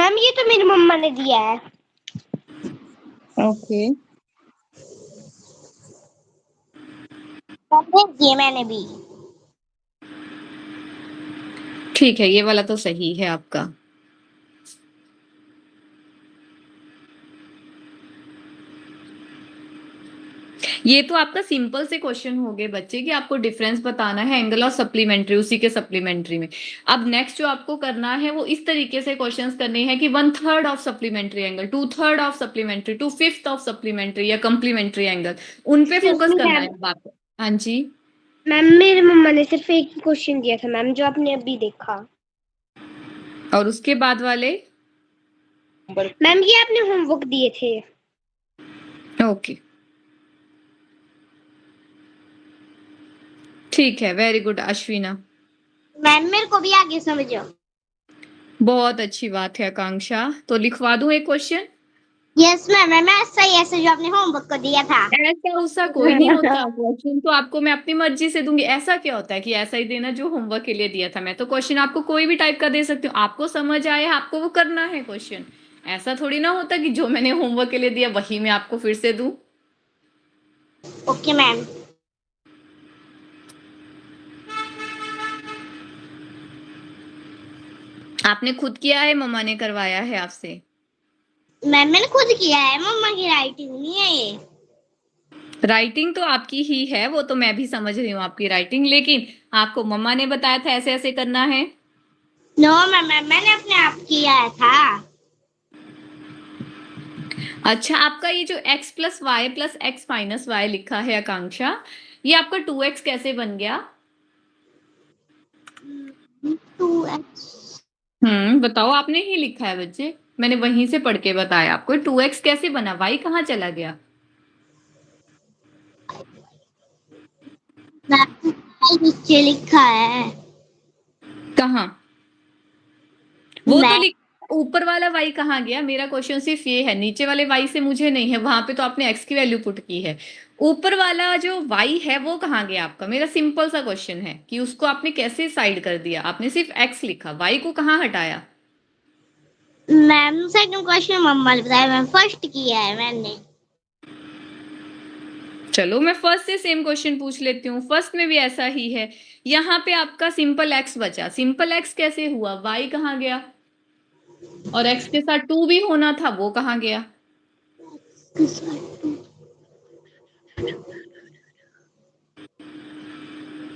Ma'am ये तो मेरी मम्मा ने दिया है। ओके, भेज दिए मैंने भी। ठीक है, ये वाला तो सही है आपका। ये तो आपका सिंपल से क्वेश्चन हो गए बच्चे कि आपको डिफरेंस बताना है एंगल और सप्लीमेंट्री, उसी के सप्लीमेंट्री में। अब नेक्स्ट जो आपको करना है वो इस तरीके से क्वेश्चंस करने हैं कि 1/3 of supplementary angle, 2/3 of supplementary, 2/5 of supplementary या कम्प्लीमेंट्री एंगल, उन पे फोकस करना है अब आपको। हाँ जी मैम मेरी मम्मा ने सिर्फ एक क्वेश्चन दिया था मैम, जो आपने अभी देखा। और उसके बाद वाले मैम ये आपने होमवर्क दिए थे। ओके, ठीक है, वेरी गुड अश्विना। मैम मेरे को भी आगे समझो। बहुत अच्छी बात है आकांक्षा, तो लिखवा दूं एक क्वेश्चन। यस मैम, मैम ऐसा ही ऐसे जो आपने होमवर्क को दिया था। ऐसा उसका कोई नहीं होता, क्वेश्चन तो आपको मैं अपनी मर्जी से दूंगी। ऐसा क्या होता है कि ऐसा ही देना जो होमवर्क के लिए दिया था? मैं तो क्वेश्चन आपको कोई भी टाइप का दे सकती हूँ, आपको समझ आए आपको वो करना है क्वेश्चन। ऐसा थोड़ी ना होता कि जो मैंने होमवर्क के लिए दिया वही मैं आपको फिर से दूं। Okay ma'am. आपने खुद किया है, मम्मा ने करवाया है आपसे? मैम मैंने खुद किया है, मम्मा की राइटिंग नहीं है ये। राइटिंग तो आपकी ही है, वो तो मैं भी समझ रही हूँ आपकी राइटिंग, लेकिन आपको मम्मा ने बताया था ऐसे ऐसे करना है। नो मैम, मैंने अपने आप किया था। अच्छा, आपका ये जो x plus y plus x minus y लिखा है आकांक्षा, ये आपका 2x कैसे बन गया? 2x। बताओ, आपने ही लिखा है बच्चे, मैंने वहीं से पढ़ के बताया आपको। 2x कैसे बना? y कहाँ चला गया? नीचे लिखा है। कहाँ? वो तो मैं लिख, ऊपर वाला y कहाँ गया? मेरा क्वेश्चन सिर्फ ये है, नीचे वाले y से मुझे नहीं है, वहां पे तो आपने x की वैल्यू पुट की है। ऊपर वाला जो y है वो कहाँ गया आपका? मेरा सिंपल सा क्वेश्चन है कि उसको आपने कैसे साइड कर दिया? आपने सिर्फ x लिखा, y को कहाँ हटाया? मैम सेकंड क्वेश्चन मम्मा ने बताया, मैम फर्स्ट किया है मैंने। चलो मैं फर्स्ट से सेम क्वेश्चन पूछ लेती हूँ, फर्स्ट में भी ऐसा ही है। यहाँ पे आपका सिंपल x बचा, सिंपल x कैसे हुआ? y कहाँ गया? और x के साथ 2 भी होना था, वो कहाँ गया?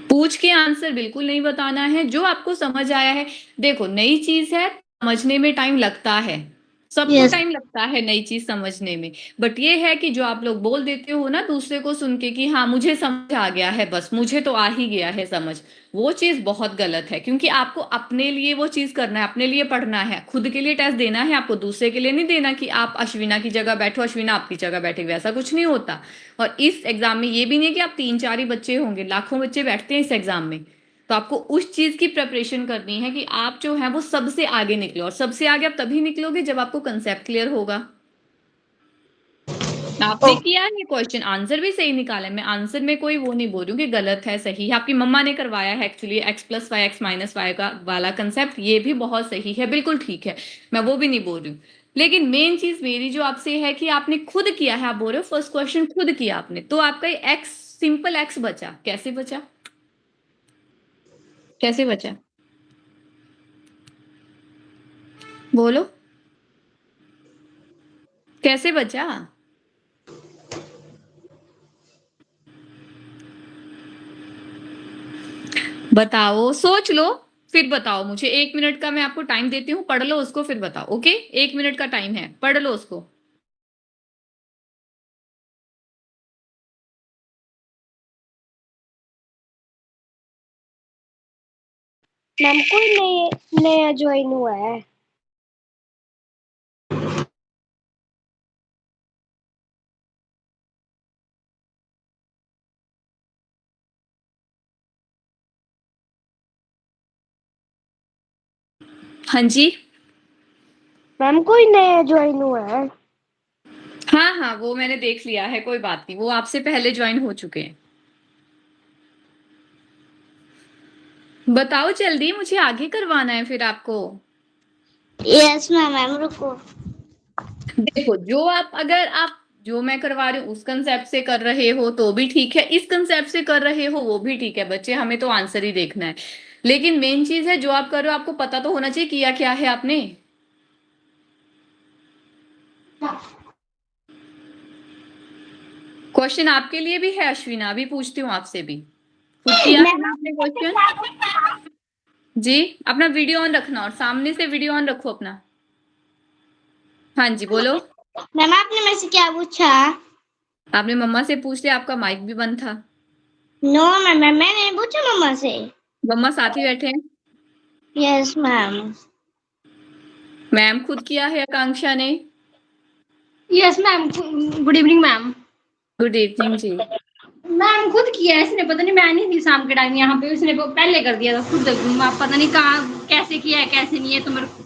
पूछ के आंसर बिल्कुल नहीं बताना है, जो आपको समझ आया है। देखो, नई चीज है, समझने में टाइम लगता है, सबको यस। टाइम लगता है नई चीज समझने में। बट ये है कि जो आप लोग बोल देते हो ना दूसरे को सुन के कि हाँ मुझे समझ आ गया है, बस मुझे तो आ ही गया है समझ, वो चीज बहुत गलत है। क्योंकि आपको अपने लिए वो चीज करना है, अपने लिए पढ़ना है, खुद के लिए टेस्ट देना है आपको, दूसरे के लिए नहीं देना कि आप अश्विना की जगह बैठो, अश्विना आपकी जगह बैठे, वैसा कुछ नहीं होता। और इस एग्जाम में ये भी नहीं कि आप 3-4 ही बच्चे होंगे, लाखों बच्चे बैठते हैं इस एग्जाम में। तो आपको उस चीज की प्रिपरेशन करनी है कि आप जो है वो सबसे आगे निकलो, और सबसे आगे आप तभी निकलोगे जब आपको कंसेप्ट क्लियर होगा। आपने किया है क्वेश्चन, आंसर भी सही निकाला है, मैं आंसर में कोई वो नहीं बोल रही हूँ कि गलत है सही है, आपकी मम्मा ने करवाया है actually x plus y x minus y का वाला कंसेप्ट, ये भी बहुत सही है, बिल्कुल ठीक है, मैं वो भी नहीं बोल रही हूँ। लेकिन मेन चीज मेरी जो आपसे है कि आपने खुद किया है, आप बोल रहे हो फर्स्ट क्वेश्चन खुद किया आपने, तो आपका x, सिंपल x बचा, कैसे बचा? कैसे बचा? बोलो, कैसे बचा? बताओ, सोच लो, फिर बताओ मुझे। 1 मिनट का मैं आपको टाइम देती हूँ, पढ़ लो उसको फिर बताओ। ओके, 1 मिनट का टाइम है, पढ़ लो उसको। मैम कोई नया ज्वाइन हुआ है। हाँ जी, मैम कोई नया ज्वाइन हुआ है। हाँ हाँ, वो मैंने देख लिया है, कोई बात नहीं, वो आपसे पहले ज्वाइन हो चुके हैं। बताओ जल्दी, मुझे आगे करवाना है फिर आपको। यस मैम रुको। देखो अगर आप जो मैं करवा रही हूँ उस कंसेप्ट से कर रहे हो तो भी ठीक है, इस कंसेप्ट से कर रहे हो वो भी ठीक है बच्चे, हमें तो आंसर ही देखना है। लेकिन मेन चीज है जो आप कर रहे हो आपको पता तो होना चाहिए किया क्या है आपने। क्वेश्चन आपके लिए भी है अश्विना, अभी पूछती हूँ आपसे भी, खुद किया है ना आपने क्वेश्चन? जी, अपना वीडियो ऑन रखना और सामने से वीडियो ऑन रखो अपना। हाँ जी बोलो। मैम आपने मेरे से क्या पूछा? आपने मम्मा से पूछ लिया, आपका माइक भी बंद था। नो मैम मैंने नहीं पूछा मम्मा से। मम्मा साथ ही बैठे हैं। Yes ma'am. मैम खुद किया है आकांक्षा ने। Yes ma'am. Good evening ma'am. Good evening जी। मैम खुद किया है इसने, पता नहीं, मैं नहीं थी शाम के टाइम यहाँ पे, उसने पहले कर दिया था खुद। पता नहीं कहाँ कैसे किया है कैसे नहीं है, तो मेरे को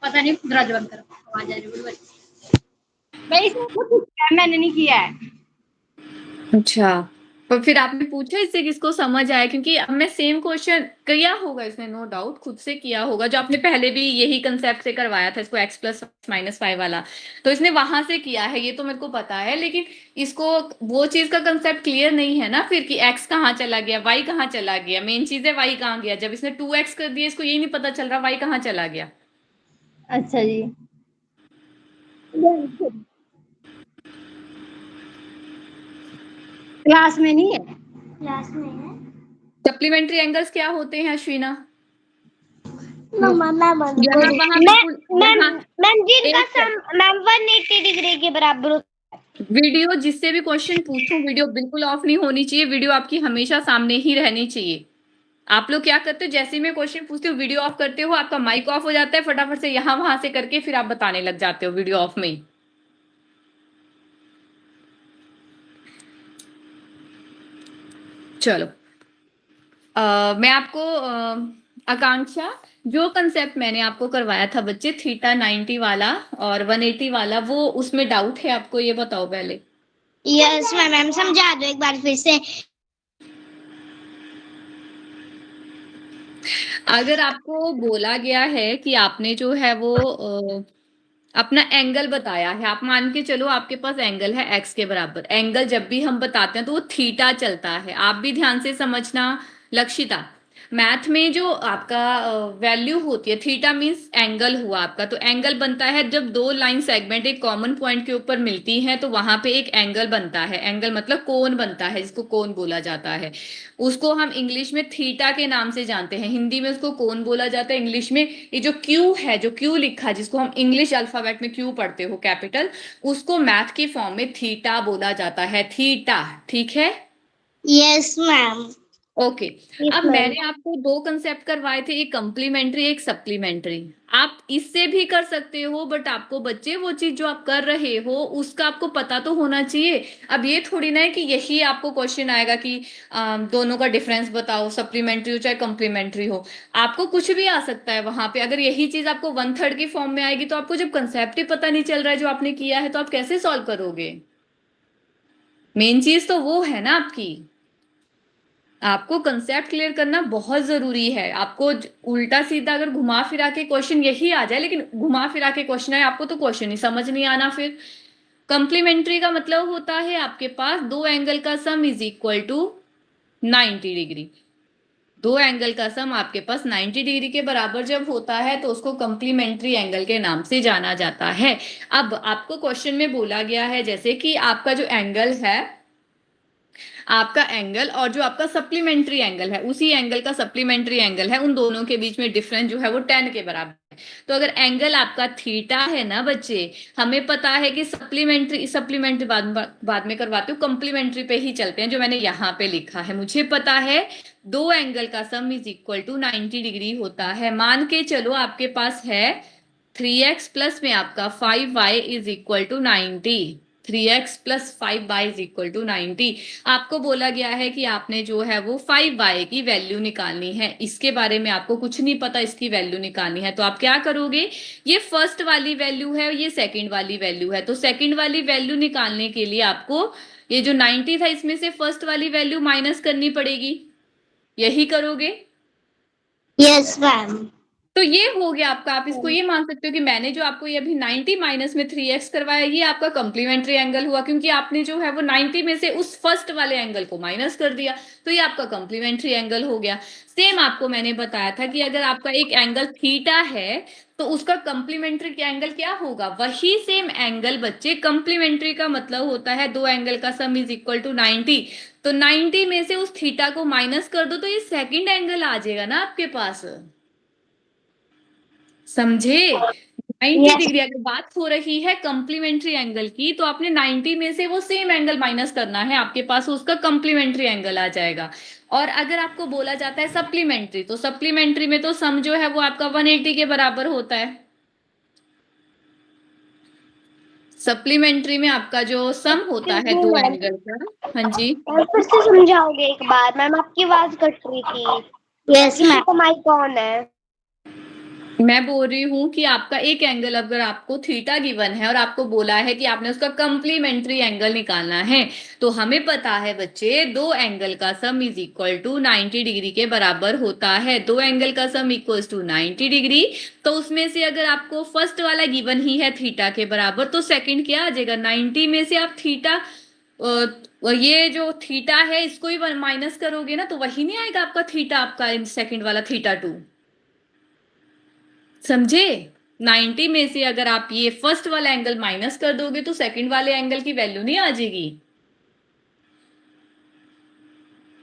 पता नहीं। दरवाजा बंद करो, आवाज आ रही है। मैं इसने खुद किया है, मैंने नहीं किया है। अच्छा, पर फिर आपने पूछा इससे किसको समझ आया? क्योंकि अब मैं सेम क्वेश्चन किया होगा इसने, नो डाउट खुद से किया होगा, जो आपने पहले भी यही कंसेप्ट से करवाया था इसको, x प्लस माइनस 5 वाला, तो इसने वहां से किया है, ये तो मेरे को पता है। लेकिन इसको वो चीज का कंसेप्ट क्लियर नहीं है ना फिर, कि x कहाँ चला गया, y कहाँ चला गया। मेन चीज है y कहाँ गया, जब इसने 2x कर दिया इसको यही नहीं पता चल रहा y कहाँ चला गया। अच्छा जी। क्लास में नहीं है। क्लास में है। सप्लीमेंट्री एंगल्स क्या होते हैं अश्विना? मम्मा मैम यहाँ वहां बिल्कुल यहाँ मैम जिनका एक सम मैम 180 डिग्री के बराबर होता वीडियो, जिससे भी क्वेश्चन पूछूं वीडियो बिल्कुल ऑफ नहीं होनी चाहिए, वीडियो आपकी हमेशा सामने ही रहनी चाहिए। आप लोग क्या करते हो, जैसे ही मैं क्वेश्चन पूछती हूँ वीडियो ऑफ करते हो, आपका माइक ऑफ हो जाता है, फटाफट से यहाँ वहां से करके फिर आप बताने लग जाते हो वीडियो ऑफ में ही। चलो, मैं आपको आकांक्षा, जो कंसेप्ट मैंने आपको करवाया था बच्चे, थीटा 90 वाला और 180 वाला, वो उसमें डाउट है आपको, ये बताओ पहले। है। यस मैम समझा दो एक बार फिर से। अगर आपको बोला गया है कि आपने जो है वो अपना एंगल बताया है, आप मान के चलो आपके पास एंगल है एक्स के बराबर, एंगल जब भी हम बताते हैं तो वो थीटा चलता है। आप भी ध्यान से समझना लक्षिता, मैथ में जो आपका वैल्यू होती है, थीटा मींस एंगल हुआ आपका, तो एंगल बनता है जब दो लाइन सेगमेंट एक कॉमन पॉइंट के ऊपर मिलती हैं, तो वहां पे एक एंगल बनता है। एंगल मतलब कोण बनता है, जिसको कोण बोला जाता है। उसको हम इंग्लिश में थीटा के नाम से जानते हैं, हिंदी में उसको कोण बोला जाता है, इंग्लिश में ये जो क्यू है, जो क्यू लिखा है, जिसको हम इंग्लिश अल्फाबेट में क्यू पढ़ते हो कैपिटल, उसको मैथ की फॉर्म में थीटा बोला जाता है, थीटा। ठीक है? Yes ma'am. ओके। अब मैंने आपको दो कंसेप्ट करवाए थे, एक कंप्लीमेंट्री एक सप्लीमेंट्री। आप इससे भी कर सकते हो, बट आपको बच्चे वो चीज जो आप कर रहे हो उसका आपको पता तो होना चाहिए। अब ये थोड़ी ना है कि यही आपको क्वेश्चन आएगा कि दोनों का डिफरेंस बताओ, सप्लीमेंट्री हो चाहे कंप्लीमेंट्री हो, आपको कुछ भी आ सकता है वहां पे। अगर यही चीज आपको 1/3 की फॉर्म में आएगी, तो आपको जब कंसेप्ट ही पता नहीं चल रहा है जो आपने किया है, तो आप कैसे सॉल्व करोगे? मेन चीज तो वो है ना आपकी, आपको कंसेप्ट क्लियर करना बहुत जरूरी है। आपको उल्टा सीधा अगर घुमा फिरा के क्वेश्चन यही आ जाए, लेकिन घुमा फिरा के क्वेश्चन है आपको, तो क्वेश्चन ही समझ नहीं आना फिर। कंप्लीमेंट्री का मतलब होता है आपके पास दो एंगल का sum is equal to 90 degree. दो एंगल का सम आपके पास 90 डिग्री के बराबर जब होता है, तो उसको कंप्लीमेंट्री एंगल के नाम से जाना जाता है। अब आपको क्वेश्चन में बोला गया है जैसे कि आपका जो एंगल है, आपका एंगल और जो आपका सप्लीमेंट्री एंगल है, उसी एंगल का सप्लीमेंट्री एंगल है, उन दोनों के बीच में डिफरेंस जो है वो 10 के बराबर है। तो अगर एंगल आपका थीटा है ना बच्चे, हमें पता है कि सप्लीमेंट्री सप्लीमेंट्री बाद में करवाते हो, कंप्लीमेंट्री पे ही चलते हैं, जो मैंने यहाँ पे लिखा है। मुझे पता है दो एंगल का sum is equal to 90 degree होता है। मान के चलो आपके पास है 3x प्लस में आपका 5y is equal to 90। 3x plus 5y is equal to 90। आपको बोला गया है कि आपने जो है वो 5y की वैल्यू निकालनी है, इसके बारे में आपको कुछ नहीं पता, इसकी वैल्यू निकालनी है। तो आप क्या करोगे, ये फर्स्ट वाली वैल्यू है, ये सेकंड वाली वैल्यू है, तो सेकंड वाली वैल्यू निकालने के लिए आपको ये जो 90 था इसमें से फर्स्ट वाली वैल्यू माइनस करनी पड़ेगी। यही करोगे? Yes ma'am. तो ये हो गया आपका। आप इसको ये मान सकते हो कि मैंने जो आपको ये अभी 90 माइनस में 3x करवाया, ये आपका कॉम्प्लीमेंट्री एंगल हुआ, क्योंकि आपने जो है वो 90 में से उस फर्स्ट वाले एंगल को माइनस कर दिया, तो ये आपका कॉम्प्लीमेंट्री एंगल हो गया। सेम आपको मैंने बताया था कि अगर आपका एक एंगल थीटा है तो उसका कॉम्प्लीमेंट्री एंगल क्या होगा, वही सेम एंगल बच्चे। कॉम्प्लीमेंट्री का मतलब होता है दो एंगल का सम इज इक्वल टू 90। तो 90 में से उस थीटा को माइनस कर दो तो ये सेकंड एंगल आ जाएगा ना आपके पास, समझे। 90 Yes. डिग्री अगर बात हो रही है कॉम्प्लीमेंट्री एंगल की, तो आपने 90 में से वो सेम एंगल माइनस करना है, आपके पास उसका कॉम्प्लीमेंट्री एंगल आ जाएगा। और अगर आपको बोला जाता है सप्लीमेंट्री, तो सप्लीमेंट्री में तो सम जो है वो आपका 180 के बराबर होता है। सप्लीमेंट्री में आपका जो सम होता है दो एंगल का। हाँ जी, और फिर से समझाओगे एक बार? मैम आपकी आवाज कट रही थी। Yes, इसी ma'am. का माइक ऑन है। मैं बोल रही हूँ कि आपका एक एंगल अगर आपको थीटा गिवन है और आपको बोला है कि आपने उसका कॉम्प्लीमेंट्री एंगल निकालना है, तो हमें पता है बच्चे दो एंगल का sum is equal to 90 degree के बराबर होता है। दो एंगल का सम इक्वल्स टू 90 डिग्री। तो उसमें से अगर आपको फर्स्ट वाला गिवन ही है थीटा के बराबर, तो सेकंड क्या आ जाएगा, 90 में से आप थीटा ये जो थीटा है इसको ही माइनस करोगे ना, तो वही नहीं आएगा आपका थीटा, आपका सेकंड वाला थीटा 2, समझे। 90 में से अगर आप ये फर्स्ट वाला एंगल माइनस कर दोगे तो सेकंड वाले एंगल की वैल्यू नहीं आ जाएगी।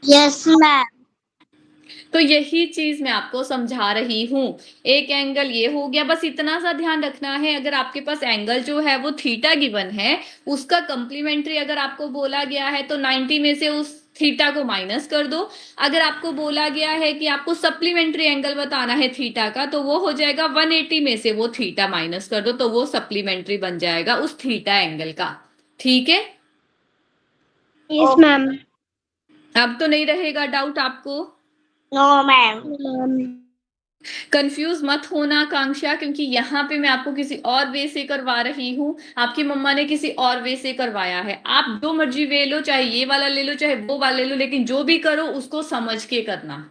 Yes, ma'am. तो यही चीज मैं आपको समझा रही हूं। एक एंगल ये हो गया, बस इतना सा ध्यान रखना है, अगर आपके पास एंगल जो है वो थीटा गिवन है, उसका कंप्लीमेंट्री अगर आपको बोला गया है तो 90 में से उस थीटा को माइनस कर दो। अगर आपको बोला गया है कि आपको सप्लीमेंट्री एंगल बताना है थीटा का, तो वो हो जाएगा 180 में से वो थीटा माइनस कर दो, तो वो सप्लीमेंट्री बन जाएगा उस थीटा एंगल का। ठीक है, यस मैम। अब तो नहीं रहेगा डाउट आपको। No, ma'am. कंफ्यूज मत होना कांक्षा, क्योंकि यहाँ पे मैं आपको किसी और वे से करवा रही हूँ, आपकी मम्मा ने किसी और वे से करवाया है। आप जो मर्जी वे लो, चाहे ये वाला ले लो चाहे वो वाला ले लो, लेकिन जो भी करो उसको समझ के करना।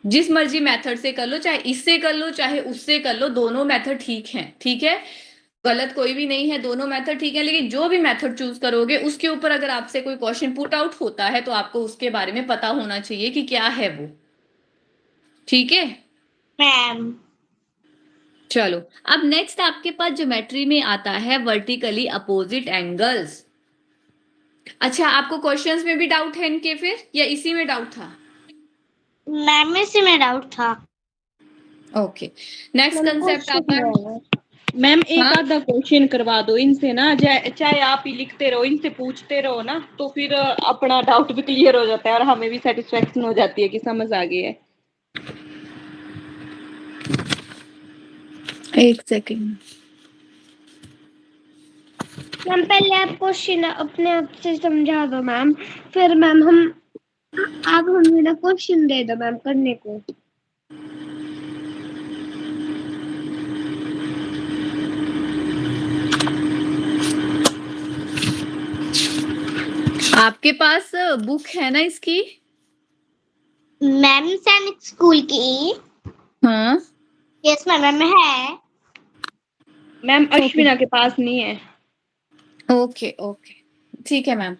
जिस मर्जी मेथड से कर लो, चाहे इससे कर लो चाहे उससे कर लो, दोनों मेथड ठीक है, ठीक है, गलत कोई भी नहीं है, दोनों मेथड ठीक है। लेकिन जो भी मेथड चूज करोगे उसके ऊपर अगर आपसे कोई क्वेश्चन पुट आउट होता है तो आपको उसके बारे में पता होना चाहिए कि क्या है वो। ठीक है, Ma'am. चलो अब नेक्स्ट आपके पास ज्योमेट्री में आता है वर्टिकली अपोजिट एंगल्स। अच्छा, आपको क्वेश्चंस में भी डाउट है इनके फिर, या इसी में डाउट था? मैम में से में डाउट था। ओके, नेक्स्ट कंसेप्ट आता है। मैम एक हाँ? आधा क्वेश्चन करवा दो इनसे ना, चाहे आप ही लिखते रहो, इनसे पूछते रहो ना, तो फिर अपना डाउट भी क्लियर हो जाता है और हमें भी सेटिस्फेक्शन हो जाती है कि समझ आ गई है। एक सेकेंड मैम पहले आप क्वेश्चन अपने आप से समझा दो मैम, फिर मैम हम आप हमें ना क्वेश्चन दे दो मैम करने को। आपके पास बुक है ना इसकी? मैम सैनिक स्कूल की। हाँ, यस मैम है। मैम अश्विना के पास नहीं है। ओके ओके, ठीक है मैम।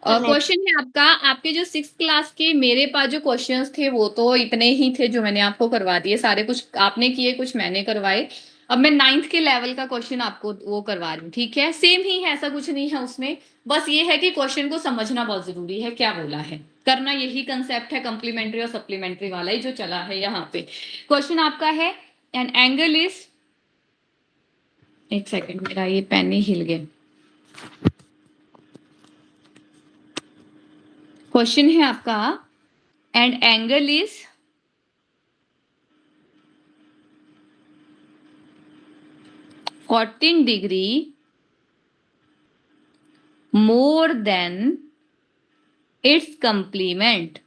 क्वेश्चन है आपका, आपके जो 6th क्लास के मेरे पास जो क्वेश्चंस थे वो तो इतने ही थे जो मैंने आपको करवा दिए सारे, कुछ आपने किए कुछ मैंने करवाए। अब मैं 9th के लेवल का क्वेश्चन आपको वो करवा रही हूँ, ठीक है, सेम ही है, ऐसा कुछ नहीं है उसमें, बस ये है कि क्वेश्चन को समझना बहुत जरूरी है, क्या बोला है करना, यही कंसेप्ट है कॉम्प्लीमेंट्री और सप्लीमेंट्री वाला ही जो चला है यहाँ पे। क्वेश्चन आपका है एन एंगल इज, एक सेकेंड मेरा ये पेन ही हिल गया। क्वेश्चन है आपका and angle is 14 degree more than its complement,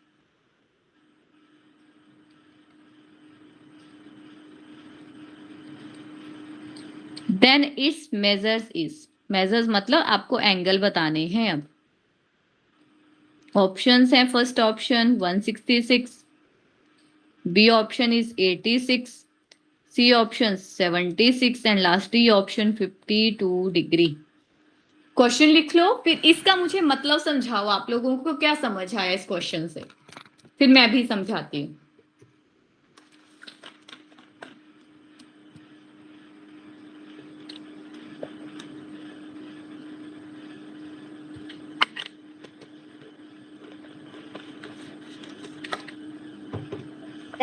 then its measures is, measures मतलब आपको एंगल बताने हैं। अब ऑप्शंस हैं, first option 166, B option is 86, C option 76 and last D option 52 degree. Question लिख लो, फिर इसका मुझे मतलब समझाओ, आप लोगों को क्या समझ आया इस क्वेश्चन से, फिर मैं भी समझाती हूँ।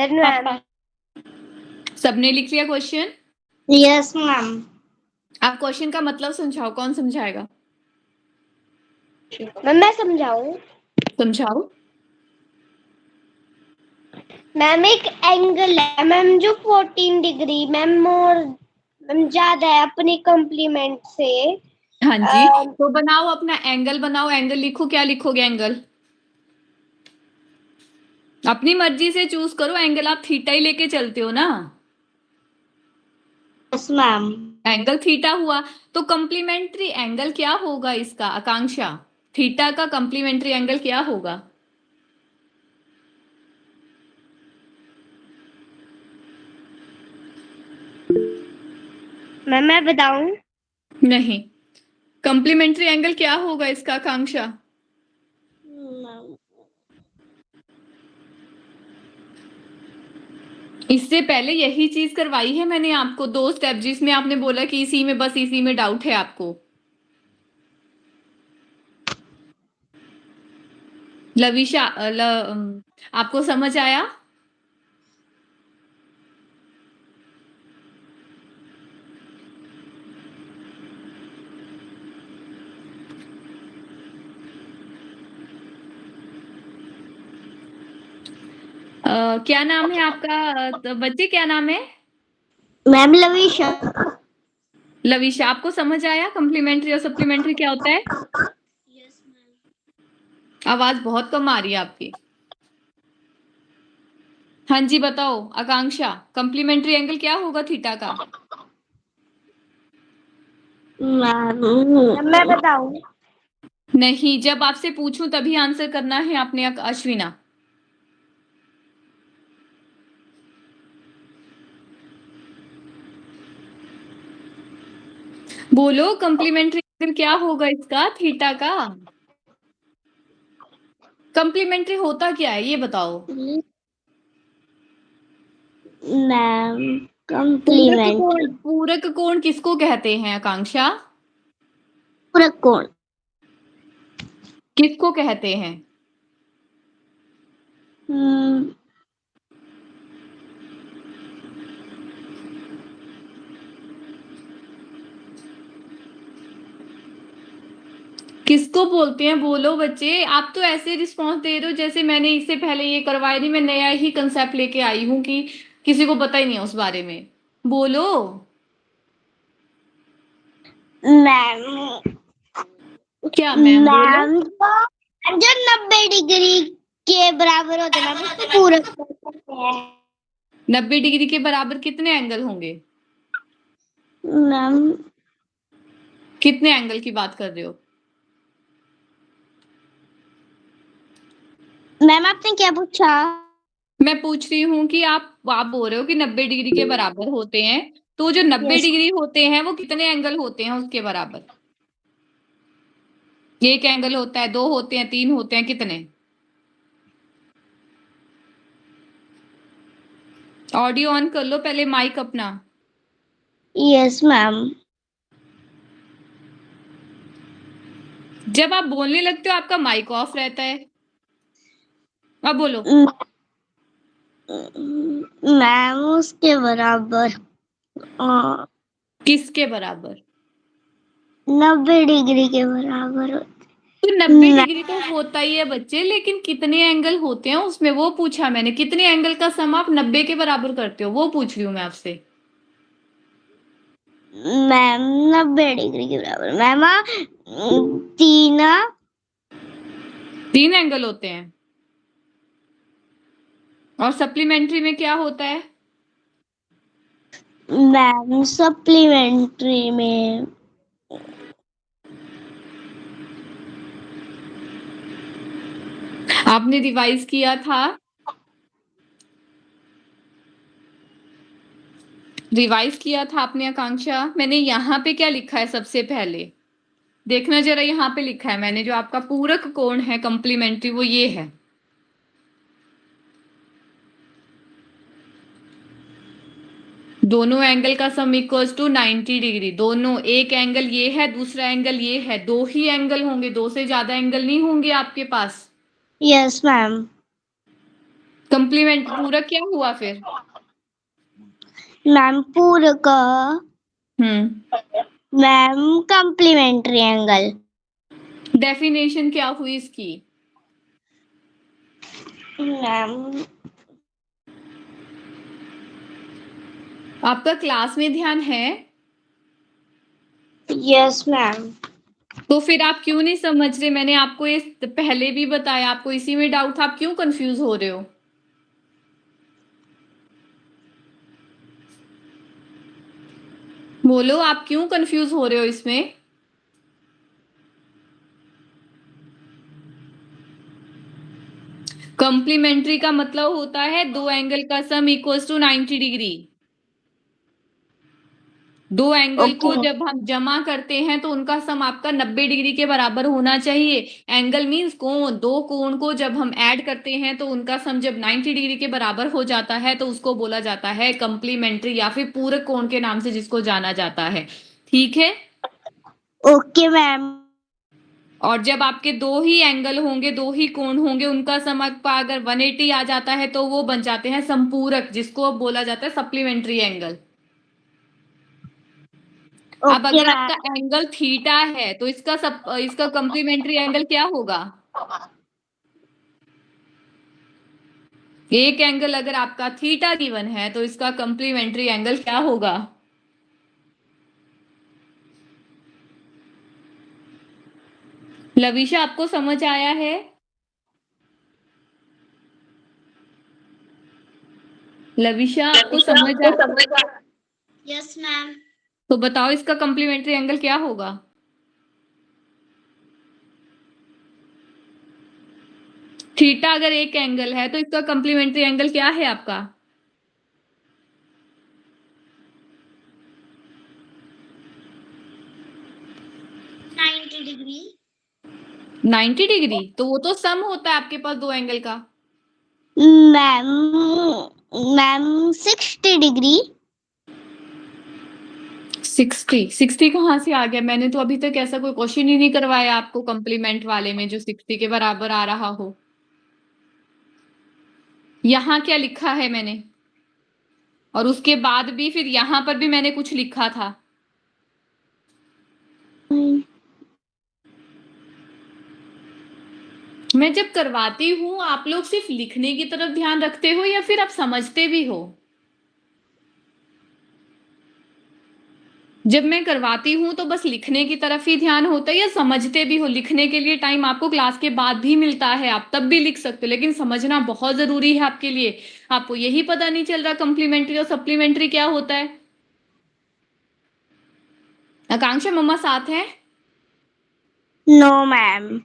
मैम सबने लिख लिया क्वेश्चन? Yes ma'am. आप क्वेश्चन का मतलब समझाओ, कौन समझाएगा? मैं समझाऊं? समझाओ। मैम एक एंगल है मैम जो 14 डिग्री मैम मैम ज्यादा है अपनी कॉम्प्लीमेंट से। हाँ जी, तो बनाओ अपना एंगल बनाओ। एंगल लिखो, क्या लिखोगे एंगल? अपनी मर्जी से चूज करो एंगल, आप थीटा ही लेके चलते हो ना। Yes ma'am. एंगल थीटा हुआ, तो कंप्लीमेंट्री एंगल क्या होगा इसका आकांक्षा? थीटा का कंप्लीमेंट्री एंगल क्या होगा? मैम मैं बताऊं? नहीं, कंप्लीमेंट्री एंगल क्या होगा इसका आकांक्षा? इससे पहले यही चीज करवाई है मैंने आपको, 2 स्टेप, जिसमें आपने बोला कि इसी में, बस इसी में डाउट है आपको। लविशा आपको समझ आया? क्या नाम है आपका? बच्चे क्या नाम है? मैम लविशा। लविशा, आपको समझ आया कॉम्प्लीमेंट्री और सप्लीमेंट्री क्या होता है? Yes ma'am. आवाज बहुत कम आ रही है आपकी। हाँ जी बताओ आकांक्षा, कॉम्प्लीमेंट्री एंगल क्या होगा थीटा का? मैम मैं बताऊं? नहीं, जब आपसे पूछूं तभी आंसर करना है आपने अश्विना। बोलो कॉम्प्लीमेंट्री एंगल क्या होगा इसका थीटा का? कॉम्प्लीमेंट्री होता क्या है ये बताओ। मैम पूरक कॉम्प्लीमेंट कोण, पूरक कोण किसको कहते हैं आकांक्षा? पूरक कोण। किसको कहते हैं? किसको बोलते हैं? बोलो बच्चे, आप तो ऐसे रिस्पॉन्स दे रहे हो जैसे मैंने इससे पहले ये करवाया नहीं, मैं नया ही कंसेप्ट लेके आई हूं कि किसी को पता ही नहीं है उस बारे में। बोलो। मैम क्या मैम? बोलो। मैम जो 90 डिग्री के बराबर होते हैं मैम उसको पूरक कोण कहते हैं। 90 डिग्री के बराबर कितने एंगल होंगे? मैम कितने एंगल की बात कर रहे हो? मैम आपने क्या पूछा? मैं पूछ रही हूँ कि आप बोल रहे हो कि 90 डिग्री के बराबर होते हैं, तो जो 90 यस डिग्री होते हैं वो कितने एंगल होते हैं उसके बराबर? एक एंगल होता है, 2 होते हैं, 3 होते हैं, कितने? ऑडियो ऑन कर लो पहले, माइक अपना। Yes ma'am. जब आप बोलने लगते हो आपका माइक ऑफ रहता है। अब बोलो। मैम उसके बराबर किसके बराबर? 90 डिग्री के बराबर तो 90 डिग्री तो होता ही है बच्चे, लेकिन कितने एंगल होते हैं उसमें वो पूछा मैंने। कितने एंगल का सम आप 90 के बराबर करते हो वो पूछ रही हूँ मैं आपसे। मैम 90 डिग्री के बराबर मैम तीन 3 एंगल होते हैं। और सप्लीमेंट्री में क्या होता है? मैम सप्लीमेंट्री में आपने रिवाइज किया था? रिवाइज किया था आपने आकांक्षा? मैंने यहाँ पे क्या लिखा है सबसे पहले देखना जरा, यहाँ पे लिखा है मैंने जो आपका पूरक कोण है कॉम्प्लीमेंट्री वो ये है। दोनों एंगल का सम इक्वल्स टू 90 डिग्री। दोनों, एक एंगल ये है दूसरा एंगल ये है, दो ही एंगल होंगे, दो से ज्यादा एंगल नहीं होंगे आपके पास। Yes ma'am. कंप्लीमेंट पूरक क्या हुआ फिर? मैम पूरक हम्म, मैम कॉम्प्लीमेंट्री एंगल। डेफिनेशन क्या हुई इसकी? मैम आपका क्लास में ध्यान है? Yes ma'am. तो फिर आप क्यों नहीं समझ रहे? मैंने आपको ये पहले भी बताया, आपको इसी में डाउट था, आप क्यों कंफ्यूज हो रहे हो? बोलो, आप क्यों कंफ्यूज हो रहे हो इसमें? कॉम्प्लीमेंट्री का मतलब होता है दो एंगल का सम इक्वल्स टू 90 डिग्री। दो एंगल को ओके जब हम जमा करते हैं तो उनका सम आपका 90 डिग्री के बराबर होना चाहिए। एंगल मींस कोण, दो कोण को जब हम ऐड करते हैं तो उनका सम जब 90 डिग्री के बराबर हो जाता है तो उसको बोला जाता है कॉम्प्लीमेंट्री या फिर पूरक कोण के नाम से जिसको जाना जाता है। ठीक है? Okay ma'am. और जब आपके दो ही एंगल होंगे, दो ही कोण होंगे, उनका सम आपका अगर 180 आ जाता है तो वो बन जाते हैं संपूरक, जिसको बोला जाता है सप्लीमेंट्री एंगल। अब ओके अगर मैम। आपका एंगल थीटा है तो इसका कॉम्प्लीमेंट्री एंगल क्या होगा? एक एंगल अगर आपका थीटा गिवन है तो इसका कॉम्प्लीमेंट्री एंगल क्या होगा? लविशा, आपको समझ आया है? लविशा, आपको समझ आया? Yes ma'am. तो बताओ इसका कॉम्प्लीमेंट्री एंगल क्या होगा? थीटा अगर एक एंगल है तो इसका कॉम्प्लीमेंट्री एंगल क्या है आपका? 90 डिग्री। 90 डिग्री? तो वो तो सम होता है आपके पास दो एंगल का। Ma'am ma'am 60 degree. 60 कहाँ से आ गया? मैंने तो अभी तक ऐसा कोई क्वेश्चन ही नहीं करवाया आपको कॉम्प्लीमेंट वाले में जो 60 के बराबर आ रहा हो। यहाँ क्या लिखा है मैंने? और उसके बाद भी फिर यहाँ पर भी मैंने कुछ लिखा था। मैं जब करवाती हूँ आप लोग सिर्फ लिखने की तरफ ध्यान रखते हो या फिर आप समझते भी हो? जब मैं करवाती हूँ तो बस लिखने की तरफ ही ध्यान होता है या समझते भी हो? लिखने के लिए टाइम आपको क्लास के बाद भी मिलता है, आप तब भी लिख सकते हो, लेकिन समझना बहुत जरूरी है आपके लिए। आपको यही पता नहीं चल रहा कॉम्प्लीमेंट्री और सप्लीमेंट्री क्या होता है? आकांक्षा, मम्मा साथ है? No ma'am.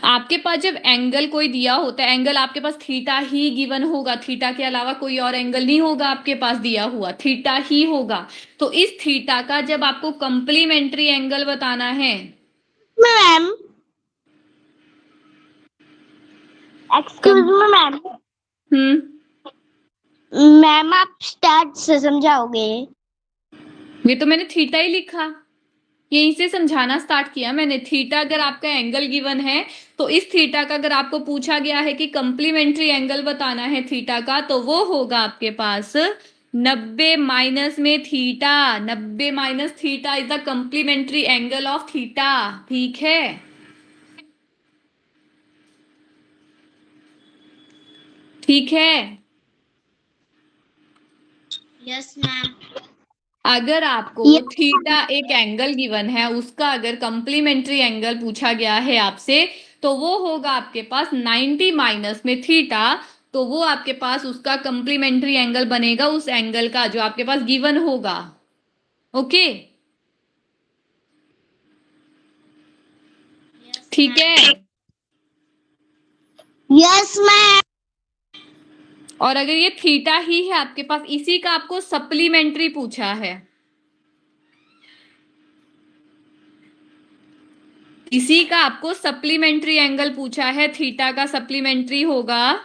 आपके पास जब एंगल कोई दिया होता है, एंगल आपके पास थीटा ही गिवन होगा, थीटा के अलावा कोई और एंगल नहीं होगा आपके पास दिया हुआ, थीटा ही होगा। तो इस थीटा का जब आपको कंप्लीमेंट्री एंगल बताना है, मैम एक्सक्यूज कम मी मैम। हम्म मैम आप स्टार्ट से समझाओगे? ये तो मैंने थीटा ही लिखा, यहीं से समझाना स्टार्ट किया मैंने। थीटा अगर आपका एंगल गिवन है तो इस थीटा का अगर आपको पूछा गया है कि कंप्लीमेंट्री एंगल बताना है थीटा का, तो वो होगा आपके पास 90 माइनस में theta. 90 minus theta is the complementary angle of theta. ठीक है? ठीक है? Yes ma'am. अगर आपको थीटा एक एंगल गिवन है, उसका अगर कंप्लीमेंट्री एंगल पूछा गया है आपसे, तो वो होगा आपके पास 90 माइनस में थीटा। तो वो आपके पास उसका कंप्लीमेंट्री एंगल बनेगा उस एंगल का जो आपके पास गिवन होगा। ओके? ठीक है? Yes ma'am. और अगर ये थीटा ही है आपके पास, इसी का आपको सप्लीमेंट्री पूछा है, इसी का आपको सप्लीमेंट्री एंगल पूछा है, थीटा का सप्लीमेंट्री होगा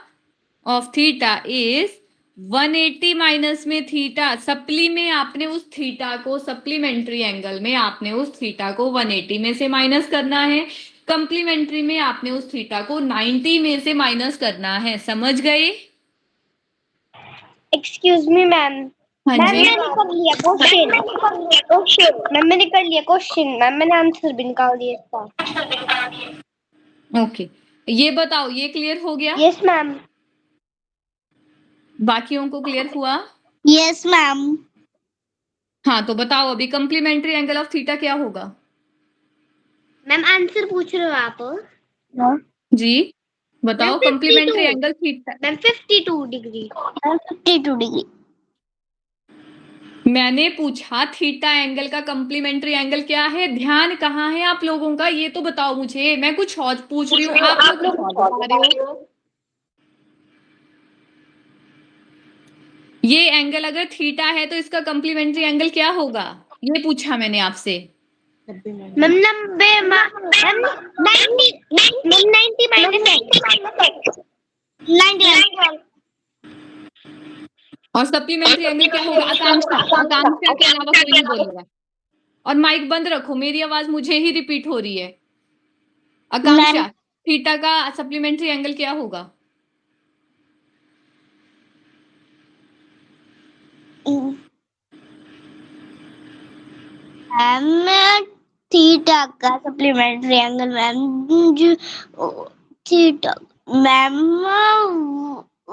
ऑफ थीटा इज 180 माइनस में थीटा, सप्ली में आपने उस थीटा को, सप्लीमेंट्री एंगल में आपने उस थीटा को 180 में से माइनस करना है, कंप्लीमेंट्री में आपने उस थीटा को 90 में से माइनस करना है। समझ गए? Excuse me ma'am. हाँ मैम जी, मैंने कर लिया क्वेश्चन। मैम मैंने कर लिया क्वेश्चन। मैम मैंने आंसर भी निकाल दिया इसका। ओके। ये बताओ, ये क्लियर हो गया? Yes ma'am. बाकियों को क्लियर हुआ? Yes ma'am. हाँ, तो बताओ अभी कंप्लीमेंट्री एंगल ऑफ थीटा क्या होगा? मैम आंसर पूछ रहे हो आप? जी बताओ, ma'am, complementary 52 angle theta. Ma'am 52 degree. 52 degree. मैंने पूछा थीटा एंगल का कंप्लीमेंट्री एंगल क्या है, ध्यान कहाँ है आप लोगों का, ये तो बताओ मुझे। मैं कुछ और पूछ रही हूँ, आप लोग कुछ और बता रहे हो। ये एंगल अगर थीटा है तो इसका कंप्लीमेंट्री एंगल क्या होगा, ये पूछा मैंने आपसे। Ma'am 90 ma'am 90 minus 91। और सप्लीमेंट्री एंगल क्या होगा? आकांक्षा, आकांक्षा के अलावा कोई नहीं बोलेगा। और माइक बंद रखो, मेरी आवाज मुझे ही रिपीट हो रही है। आकांक्षा, थीटा का सप्लीमेंट्री एंगल क्या होगा? मैम थीटा का supplementary angle ma'am theta ma'am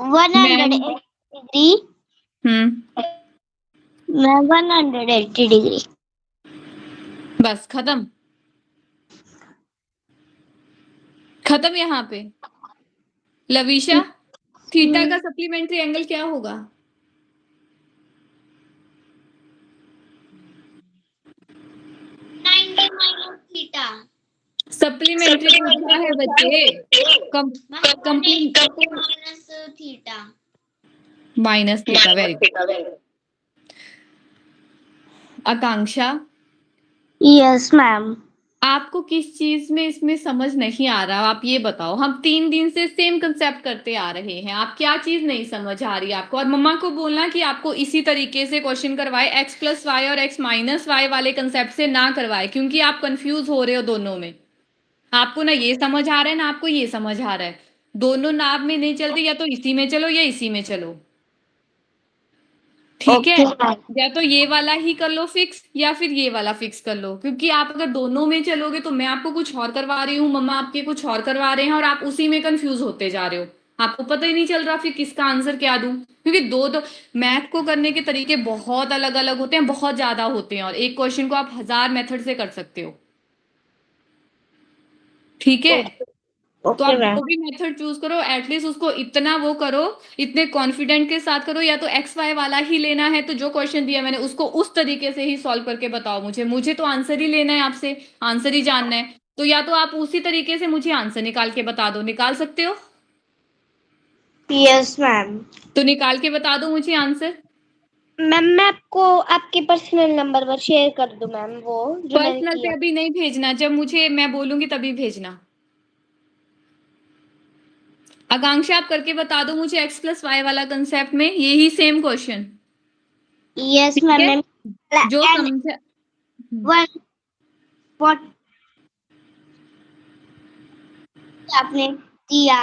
180 degree. Ma'am 180 degree. बस खत्म, खत्म यहाँ पे। लविशा, थीटा का सप्लीमेंट्री एंगल क्या होगा? 90 माइनस थीटा। सप्लीमेंट्री पूछा है बच्चे, minus theta. Minus theta. Very good. Akanksha, yes ma'am. आपको किस चीज में इसमें समझ नहीं आ रहा, आप ये बताओ। हम 3 दिन से सेम कंसेप्ट करते आ रहे हैं, आप क्या चीज नहीं समझ आ रही आपको? और मम्मा को बोलना कि आपको इसी तरीके से क्वेश्चन करवाए, x प्लस वाई और x माइनस वाई वाले कंसेप्ट से ना करवाए, क्योंकि आप कंफ्यूज हो रहे हो दोनों में। आपको ना ये समझ आ रहा है ना आपको ये समझ आ रहा है, दोनों नाव में नहीं चलते, या तो इसी में चलो या इसी में चलो। ठीक है, या तो ये वाला ही कर लो फिक्स, या फिर ये वाला फिक्स कर लो। क्योंकि आप अगर दोनों में चलोगे तो मैं आपको कुछ और करवा रही हूँ, मम्मा आपके कुछ और करवा रहे हैं, और आप उसी में कंफ्यूज होते जा रहे हो। आपको पता ही नहीं चल रहा फिर किसका आंसर क्या दूं, क्योंकि दो मैथ को करने के तरीके बहुत अलग अलग होते हैं, बहुत ज्यादा होते हैं, और एक क्वेश्चन को आप 1000 मेथड से कर सकते हो। ठीक है, तो आप जो भी मेथड चूज करो, एटलीस्ट उसको इतना वो करो, इतने कॉन्फिडेंट के साथ करो। या तो एक्स वाई वाला ही लेना है तो जो क्वेश्चन दिया मैंने उसको उस तरीके से ही सॉल्व करके बताओ मुझे तो आंसर ही लेना है आपसे, आंसर ही जानना है। तो या तो आप उसी तरीके से मुझे आंसर निकाल के बता दो, निकाल सकते हो? Yes ma'am. तो निकाल के बता दो मुझे आंसर। मैम मैं आपको आपके पर्सनल नंबर पर शेयर कर दूं मैम, वो जो मैंने पर्सनल पे किया। अभी नहीं भेजना, जब मुझे मैं बोलूंगी तभी भेजना। आकांक्षा, आप करके बता दो मुझे एक्स प्लस वाई वाला कंसेप्ट में यही सेम क्वेश्चन। Yes ma'am. जो समझा आपने दिया।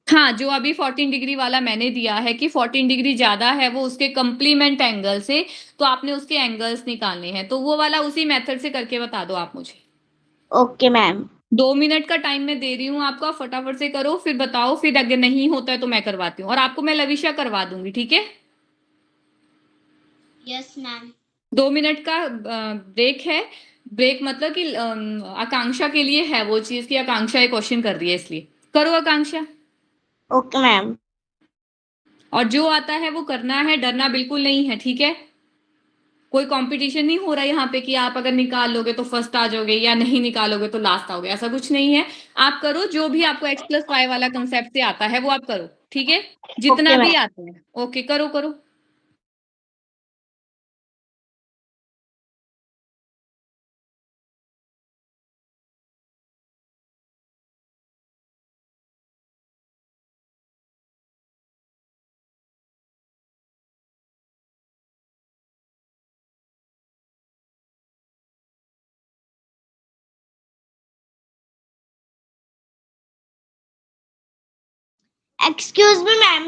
हाँ, जो अभी 14 डिग्री वाला मैंने दिया है कि 14 डिग्री ज्यादा है वो उसके कंप्लीमेंट एंगल से, तो आपने उसके एंगल्स निकालने हैं, तो वो वाला उसी मेथड से करके बता दो आप मुझे। Okay ma'am. 2 मिनट का टाइम मैं दे रही हूँ आपको, आप फटाफट से करो, फिर बताओ, फिर अगर नहीं होता है तो मैं करवाती हूँ, और आपको मैं लविशा करवा दूंगी। ठीक है, यस मैम। 2 मिनट का ब्रेक है। ब्रेक मतलब कि आकांक्षा के लिए है वो चीज की आकांक्षा ये क्वेश्चन कर रही है, इसलिए करो आकांक्षा। Okay ma'am. और जो आता है वो करना है, डरना बिल्कुल नहीं है। ठीक है, कोई कंपटीशन नहीं हो रहा है यहाँ पे कि आप अगर निकाल लोगे तो फर्स्ट आ जाओगे, या नहीं निकालोगे तो लास्ट आओगे, ऐसा कुछ नहीं है। आप करो, जो भी आपको x प्लस वाई वाला कंसेप्ट से आता है वो आप करो। ठीक है, जितना Okay, भी ma'am. आता है। ओके, करो करो। Excuse me, ma'am.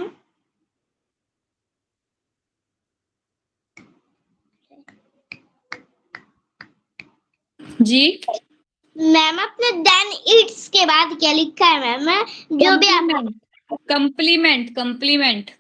जी, मैम आपने देन इट्स के बाद क्या लिखा है मैम? जो भी आप कम्प्लीमेंट कम्प्लीमेंट।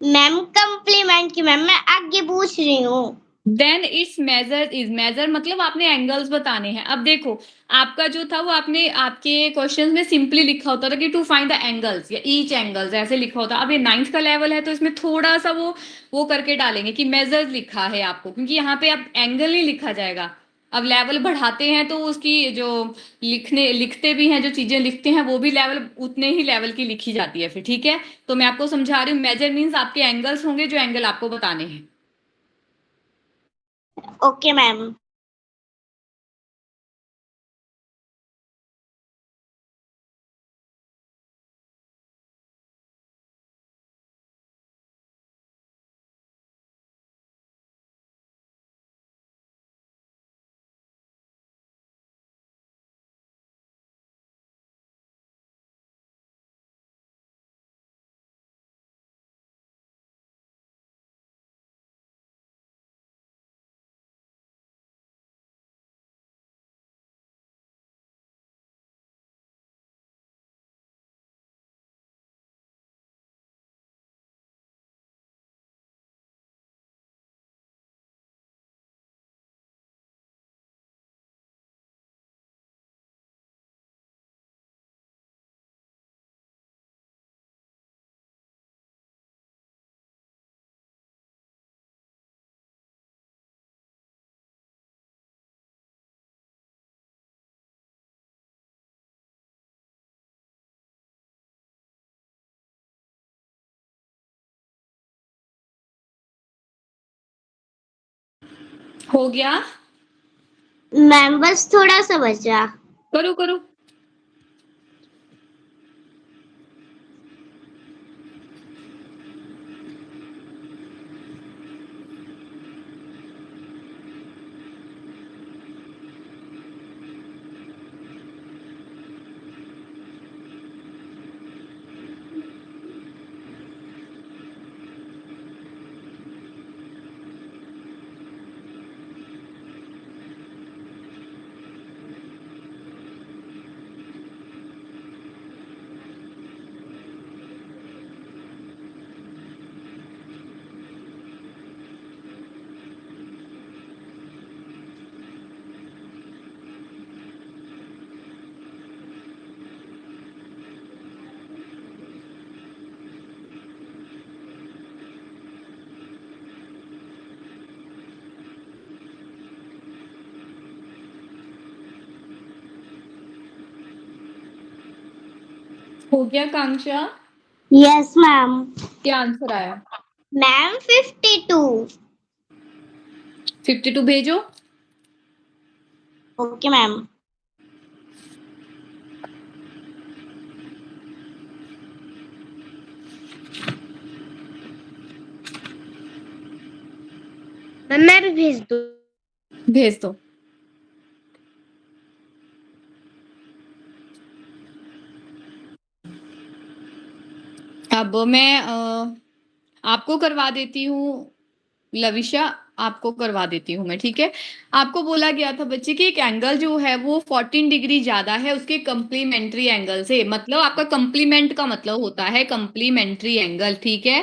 मैम कम्प्लीमेंट की मैम मैं आगे पूछ रही हूँ। Then it's measure is, measure मतलब आपने एंगल्स बताने हैं। अब देखो, आपका जो था वो आपने आपके क्वेश्चंस में सिंपली लिखा होता था कि टू फाइंड द एंगल्स या ईच एंगल्स, ऐसे लिखा होता। अब ये 9th का लेवल है तो इसमें थोड़ा सा वो करके डालेंगे कि मेजर्स लिखा है आपको, क्योंकि यहाँ पे अब एंगल नहीं लिखा जाएगा। अब लेवल बढ़ाते हैं तो उसकी जो लिखते भी हैं, जो चीजें लिखते हैं वो भी लेवल उतने ही लेवल की लिखी जाती है फिर। ठीक है, तो मैं आपको समझा रही हूँ, मेजर मीन्स आपके एंगल्स होंगे जो एंगल आपको बताने हैं। Okay ma'am. हो गया? मैम बस थोड़ा सा बचा। करो करो। हो गया कांक्षा? Yes ma'am. क्या आंसर आया? मैम 52। 52 भेजो। Okay ma'am. मैम मैं भी भेज दूँ? भेज दो। अब मैं आपको करवा देती हूँ लविशा, आपको करवा देती हूँ मैं। ठीक है, आपको बोला गया था बच्चे कि एक एंगल जो है वो 14 डिग्री ज्यादा है उसके कंप्लीमेंट्री एंगल से। मतलब आपका कंप्लीमेंट का मतलब होता है कंप्लीमेंट्री एंगल। ठीक है,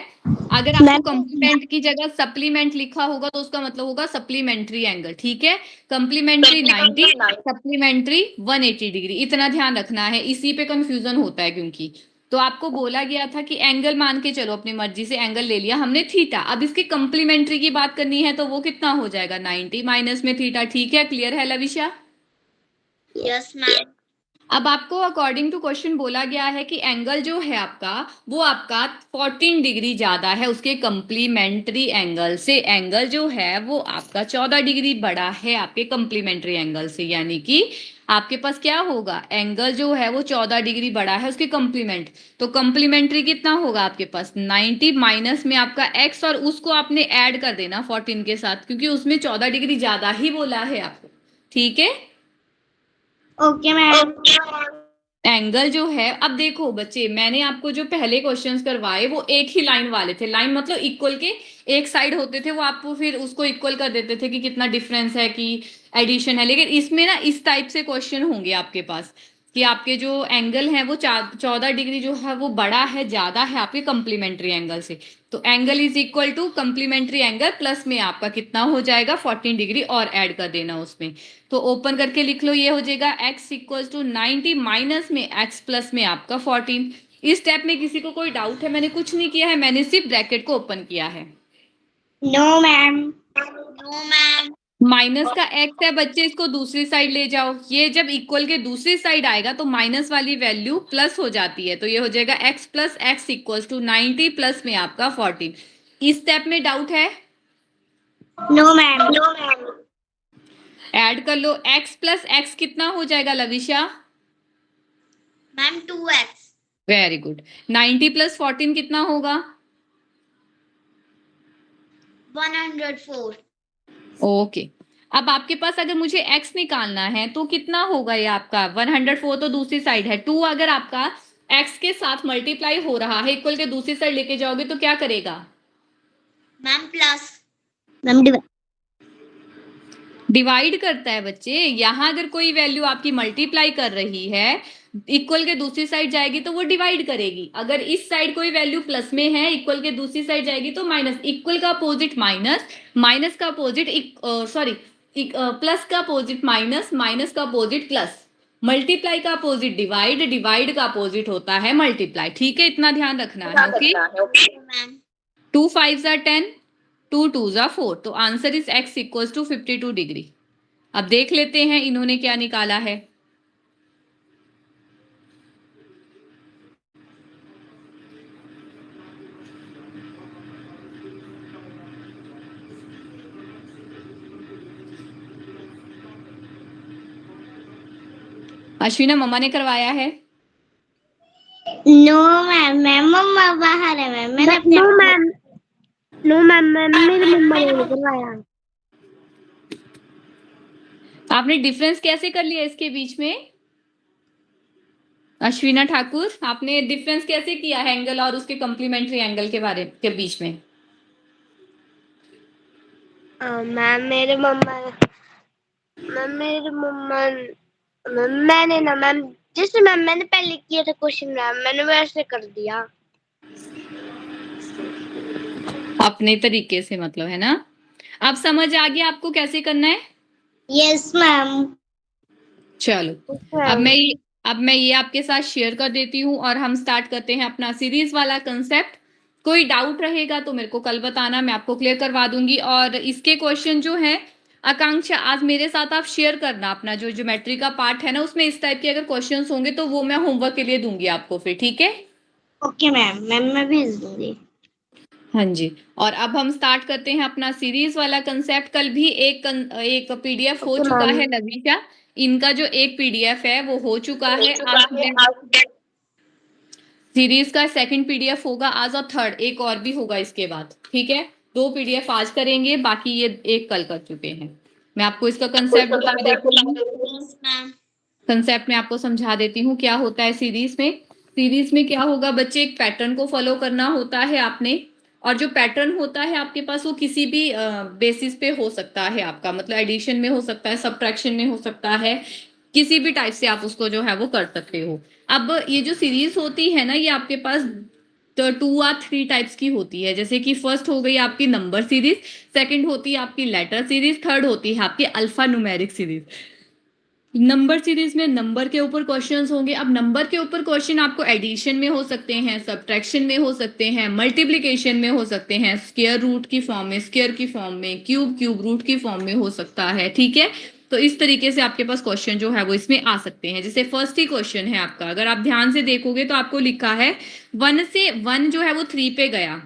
अगर आपको कंप्लीमेंट की जगह सप्लीमेंट लिखा होगा तो उसका मतलब होगा सप्लीमेंट्री एंगल। ठीक है, कंप्लीमेंट्री 90, सप्लीमेंट्री 180 डिग्री, इतना ध्यान रखना है, इसी पे कंफ्यूजन होता है क्योंकि। तो आपको बोला गया था कि एंगल मान के चलो, अपनी मर्जी से एंगल ले लिया हमने थीटा। अब इसके कंप्लीमेंट्री की बात करनी है तो वो कितना हो जाएगा, 90 माइनस में थीटा। ठीक है, क्लियर है लविशा? Yes ma'am. अब आपको अकॉर्डिंग टू क्वेश्चन बोला गया है कि एंगल जो है आपका वो आपका 14 डिग्री ज्यादा है उसके कंप्लीमेंट्री एंगल से। एंगल जो है वो आपका 14 डिग्री बड़ा है आपके कंप्लीमेंट्री एंगल से, यानी कि आपके पास क्या होगा, एंगल जो है वो 14 डिग्री बड़ा है उसके कंप्लीमेंट। तो कंप्लीमेंट्री कितना होगा आपके पास 90 माइनस में आपका x, और उसको आपने ऐड कर देना 14 के साथ, क्योंकि उसमें 14 डिग्री ज्यादा ही बोला है आपको। ठीक है, ओके मैम। एंगल जो है, अब देखो बच्चे मैंने आपको जो पहले क्वेश्चंस करवाए वो एक ही लाइन वाले थे। लाइन मतलब इक्वल के एक साइड होते थे, वो आपको फिर उसको इक्वल कर देते थे कि कितना डिफरेंस है कि एडिशन है। लेकिन इसमें ना इस टाइप से क्वेश्चन होंगे आपके पास कि आपके जो एंगल है वो 14 डिग्री जो है वो बड़ा है, ज्यादा है आपके कंप्लीमेंट्री एंगल से। तो angle is equal to complementary angle plus में आपका कितना हो जाएगा 14 डिग्री और ऐड कर देना उसमें। तो ओपन करके लिख लो, ये हो जाएगा x इक्वल टू 90 माइनस में x प्लस में आपका 14। इस स्टेप में किसी को कोई डाउट है? मैंने कुछ नहीं किया है, मैंने सिर्फ ब्रैकेट को ओपन किया है। No ma'am. No ma'am. Minus का x है बच्चे, इसको दूसरी साइड ले जाओ। ये जब इक्वल के दूसरी साइड आएगा तो माइनस वाली वैल्यू प्लस हो जाती है, तो ये हो जाएगा x plus x equal to 90 plus में आपका 14। इस स्टेप में डाउट है? No ma'am. No ma'am. Add कर लो, x प्लस एक्स कितना हो जाएगा Lavisha? Ma'am 2x। Very good. 90 plus 14 कितना होगा? 104। ओके, अब आपके पास अगर मुझे x निकालना है तो कितना होगा ये आपका 104, तो दूसरी साइड है 2। अगर आपका x के साथ मल्टीप्लाई हो रहा है, इक्वल के दूसरी साइड लेके जाओगे तो क्या करेगा? Ma'am plus. मैम डिवाइड करता है बच्चे। यहाँ अगर कोई वैल्यू आपकी मल्टीप्लाई कर रही है, इक्वल के दूसरी साइड जाएगी तो वो डिवाइड करेगी। अगर इस साइड कोई वैल्यू प्लस में है, इक्वल के दूसरी साइड जाएगी तो माइनस। इक्वल का अपोजिट माइनस, माइनस का अपोजिट प्लस का अपोजिट माइनस, माइनस का अपोजिट प्लस। मल्टीप्लाई का अपोजिट डिवाइड, डिवाइड का अपोजिट होता है मल्टीप्लाई। ठीक है, इतना ध्यान रखना है। Okay, ma'am. 2 5 are 10, 2 2 are 4। तो answer is x equals to 52 degree. अब देख लेते हैं इन्होंने क्या निकाला है। अश्विना मम्मा ने करवाया है? No ma'am. मैम मम्मा बाहर है मैम। मैंने अपने नो मैम, नो मैम, मेरी मम्मा ने करवाया। आपने डिफरेंस कैसे कर लिया इसके बीच में? अश्विना ठाकुर, आपने डिफरेंस कैसे किया है एंगल और उसके कॉम्प्लीमेंट्री एंगल के बारे के बीच में? मैम मेरे मम्मा मैंने ना मैम, जैसे मैम मैंने पहले किया था क्वेश्चन मैम, मैंने वैसे कर दिया अपने तरीके से, मतलब है ना। अब समझ आ गया आपको कैसे करना है? Yes ma'am. चलो, अब मैं ये आपके साथ शेयर कर देती हूँ और हम स्टार्ट करते हैं अपना सीरीज वाला कंसेप्ट। कोई डाउट रहेगा तो मेरे को कल बताना, मैं आपको क्लियर करवा दूंगी। और इसके क्वेश्चन जो है आकांक्षा आज मेरे साथ आप शेयर करना, अपना जो ज्योमेट्री का पार्ट है ना उसमें इस टाइप के अगर क्वेश्चंस होंगे तो वो मैं होमवर्क के लिए दूंगी आपको फिर। ठीक है? Okay ma'am. मैम मैं भेज दूंगी। हाँ जी। और अब हम स्टार्ट करते हैं अपना सीरीज वाला कंसेप्ट। कल भी एक पीडीएफ हो चुका है लविशा, इनका जो एक पीडीएफ है वो हो चुका है। आज सीरीज का सेकंड पीडीएफ होगा आज, और थर्ड एक और भी होगा इसके बाद। ठीक है, 2 पीडीएफ आज करेंगे, बाकी ये एक कल कर चुके हैं। मैं आपको इसका कंसेप्ट बता देती हूँ। कंसेप्ट में आपको समझा देती हूँ क्या होता है सीरीज में। सीरीज में क्या होगा बच्चे, एक पैटर्न को फॉलो करना होता है आपने, और जो पैटर्न होता है आपके पास वो किसी भी बेसिस पे हो सकता है आपका, मतलब एडिशन में हो सकता है, सब्ट्रैक्शन में हो सकता है, किसी भी टाइप से आप उसको जो है वो कर सकते हो। अब ये जो सीरीज होती है ना, ये आपके पास 2 या 3 टाइप्स की होती है। जैसे कि फर्स्ट हो गई आपकी नंबर सीरीज, सेकंड होती है आपकी लेटर सीरीज, थर्ड होती है आपकी alpha numeric series. Number series में नंबर के ऊपर क्वेश्चंस होंगे। अब नंबर के ऊपर क्वेश्चन आपको एडिशन में हो सकते हैं, सब्ट्रैक्शन में हो सकते हैं, मल्टीप्लिकेशन में हो सकते हैं, स्क्वायर रूट की फॉर्म में, स्क्वायर की फॉर्म में, क्यूब रूट की फॉर्म में हो सकता है। ठीक है, तो इस तरीके से आपके पास क्वेश्चन जो है वो इसमें आ सकते हैं। जैसे फर्स्ट ही क्वेश्चन है आपका, अगर आप ध्यान से देखोगे तो आपको लिखा है 1 से 1 जो है वो 3 पे गया,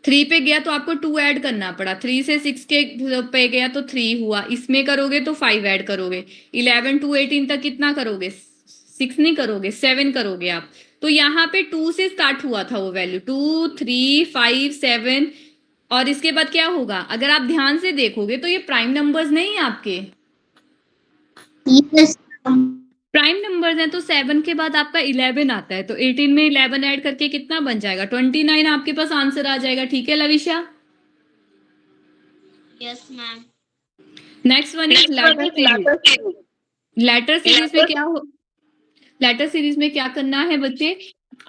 3 पे गया तो आपको 2 ऐड करना पड़ा, 3 से 6 के पे गया तो 3 हुआ, इसमें करोगे तो 5 ऐड करोगे, 11 to 18 तक कितना करोगे, 6 नहीं करोगे, 7 करोगे आप। तो यहाँ पे 2 से स्टार्ट हुआ था वो वैल्यू, 2 3 5 7, और इसके बाद क्या होगा, अगर आप ध्यान से देखोगे तो ये प्राइम नंबर्स नहीं है आपके, यस प्राइम नंबर्स हैं, तो 7 के बाद आपका 11 आता है, तो 18 में 11 ऐड करके कितना बन जाएगा, 29 आपके पास आंसर आ जाएगा। ठीक है Lavisha? Yes ma'am. Next one is letter series. Letter series में क्या हो, लेटर सीरीज में क्या करना है बच्चे,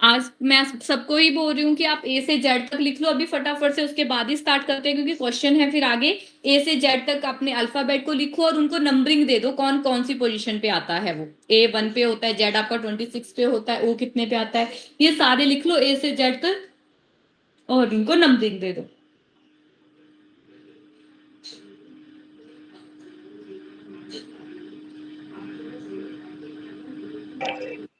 आज मैं सबको ही बोल रही हूँ कि आप ए से जेड तक लिख लो अभी फटाफट से, उसके बाद ही स्टार्ट करते हैं क्योंकि क्वेश्चन है फिर आगे। ए से जेड तक अपने अल्फाबेट को लिखो और उनको नंबरिंग दे दो, कौन कौन सी पोजीशन पे आता है वो, ए 1 पे होता है, जेड आपका 26 पे होता है, ओ कितने पे आता है, ये सारे लिख लो ए से जेड तक और उनको नंबरिंग दे दो।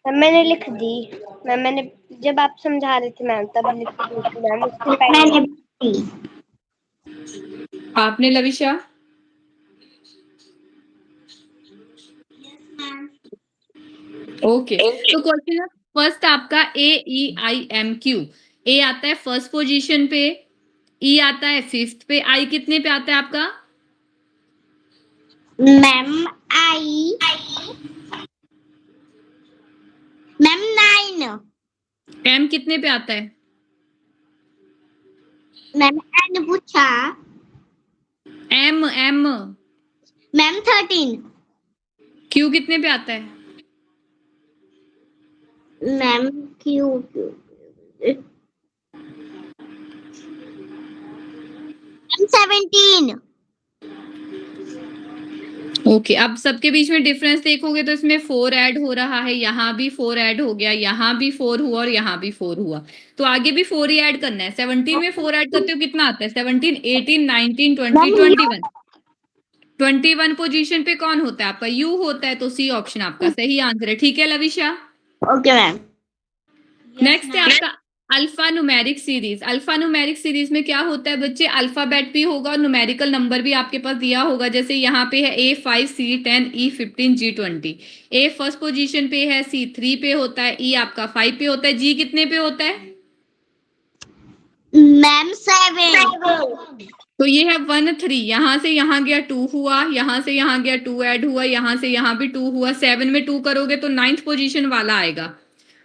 मैंने लिख दी मैम, मैंने जब आप समझा रहे थे मैम तब लिख दी थी मैम, उसके मैंने पहले। आपने लविशा? ओके तो क्वेश्चन है फर्स्ट आपका AEIMQ। ए आता है फर्स्ट पोजीशन पे, ई आता है 5th पे, आई कितने पे आता है आपका? मैम आई मैम 9। एम कितने पे आता है? मैम मैंने पूछा एम एम मैम 13। क्यू कितने पे आता है? Ma'am Q Q ma'am 17। Okay अब सबके बीच में डिफरेंस देखोगे तो इसमें 4 ऐड हो रहा है, यहाँ भी 4 ऐड हो गया, यहाँ भी 4 हुआ और यहाँ भी 4 हुआ, तो आगे भी 4 ही ऐड करना है। 17 में 4 ऐड करते हो कितना आता है, 17 18 19 20 21, 21 पोजीशन पे कौन होता है आपका, यू होता है, तो सी ऑप्शन आपका सही आंसर है। ठीक है लविशा? Okay ma'am. नेक्स्ट है आपका alpha numeric series. Alpha numeric series में क्या होता है बच्चे, अल्फाबेट भी होगा और न्यूमेरिकल नंबर भी आपके पास दिया होगा, जैसे यहाँ पे है A5 C10 E15 G20। ए फर्स्ट पोजीशन पे है, C3 पे होता है, ई आपका 5 पे होता है, जी कितने पे होता है? मैम 7। तो ये है 1 3, यहाँ से यहाँ गया 2 हुआ, यहाँ से यहाँ गया 2 ऐड हुआ, यहाँ से यहाँ भी 2 हुआ, 7 में 2 करोगे तो 9th पोजीशन वाला आएगा।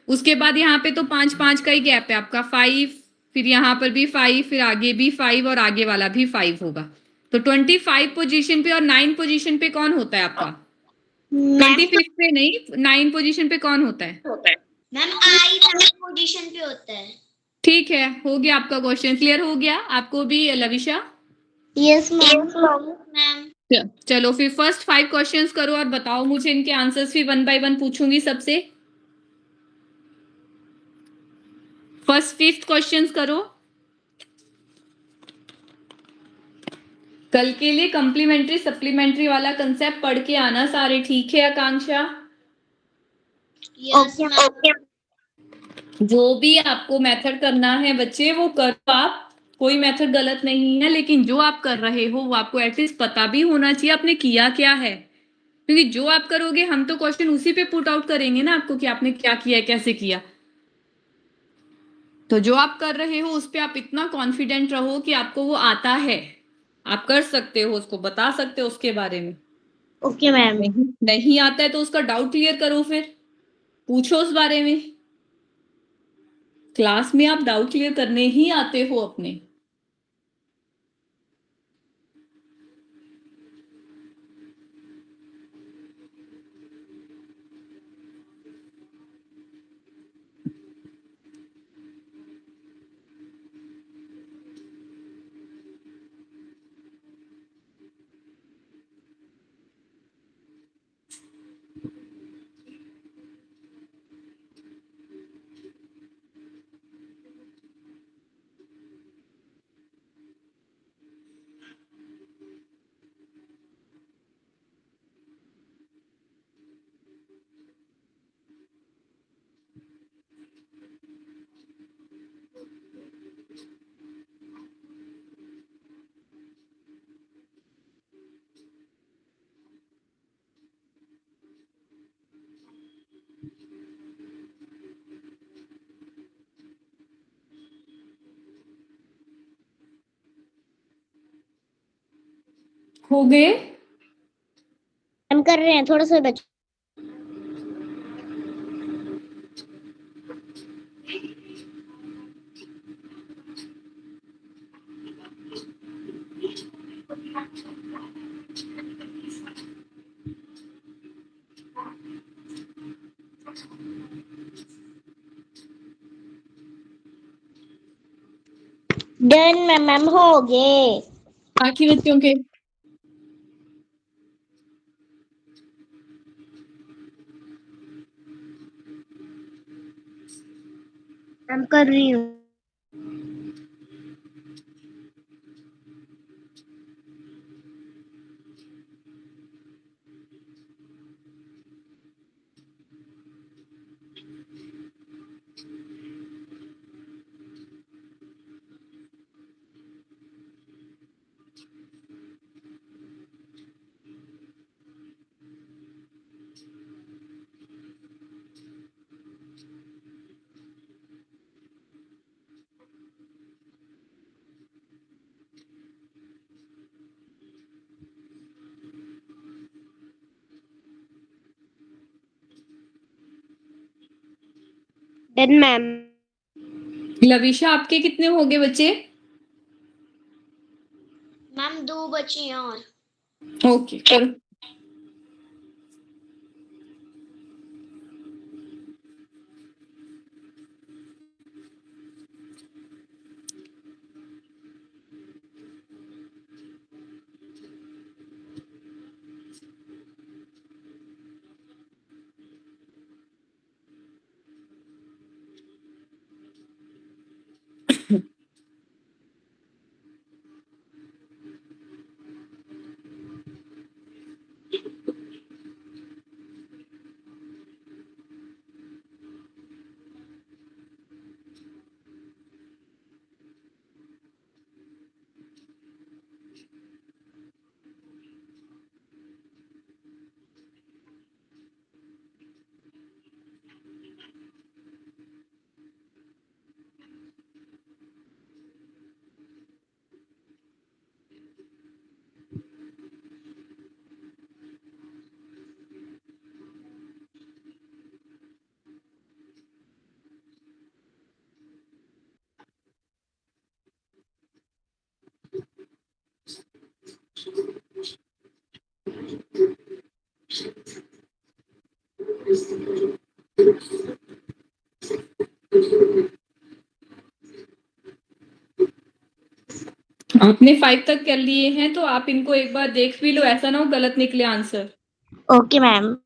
उसके बाद यहाँ पे तो 5 5 का ही गैप है आपका, 5, फिर यहाँ पर भी 5, फिर आगे भी 5 और आगे वाला भी 5 होगा, तो 25 पोजीशन पे और 9 पोजीशन पे कौन होता है आपका? 25 पे नहीं, 9 पोजीशन पे कौन होता है? मैम आई पोजीशन पे होता है। ठीक है, हो गया आपका क्वेश्चन, क्लियर हो गया आपको भी लविशा? Yes ma'am. चलो फिर फर्स्ट 5 क्वेश्चंस करो और बताओ मुझे, इनके आंसर्स भी 1 बाय 1 पूछूंगी सबसे। फर्स्ट 5th क्वेश्चंस करो। कल के लिए कम्प्लीमेंट्री सप्लीमेंट्री वाला कंसेप्ट पढ़ के आना सारे, ठीक है आकांक्षा? Yes ma'am. जो भी आपको मेथड करना है बच्चे वो करो आप, कोई मेथड गलत नहीं है, लेकिन जो आप कर रहे हो वो आपको एटलीस्ट पता भी होना चाहिए आपने किया क्या है, क्योंकि जो आप करोगे हम तो क्वेश्चन उसी पे पुट आउट करेंगे ना आपको कि आपने क्या किया कैसे किया। तो जो आप कर रहे हो उस पे आप इतना कॉन्फिडेंट रहो कि आपको वो आता है, आप कर सकते हो, उसको बता सकते हो उसके बारे में। Okay ma'am. नहीं आता है तो उसका डाउट क्लियर करो, फिर पूछो उस बारे में। क्लास में आप डाउट क्लियर करने ही आते हो अपने। हो गए? हम कर रहे हैं, थोड़ा सा बच। डन मैम, हो गए। बाकी बच्चों के? मैम कर रही हूँ। Done ma'am. लविशा, आपके कितने हो गए बच्चे? मैम 2 बची हैं और। ओके, करो। आपने 5 तक कर लिए हैं तो आप इनको एक बार देख भी लो, ऐसा ना हो गलत निकले आंसर। Okay ma'am.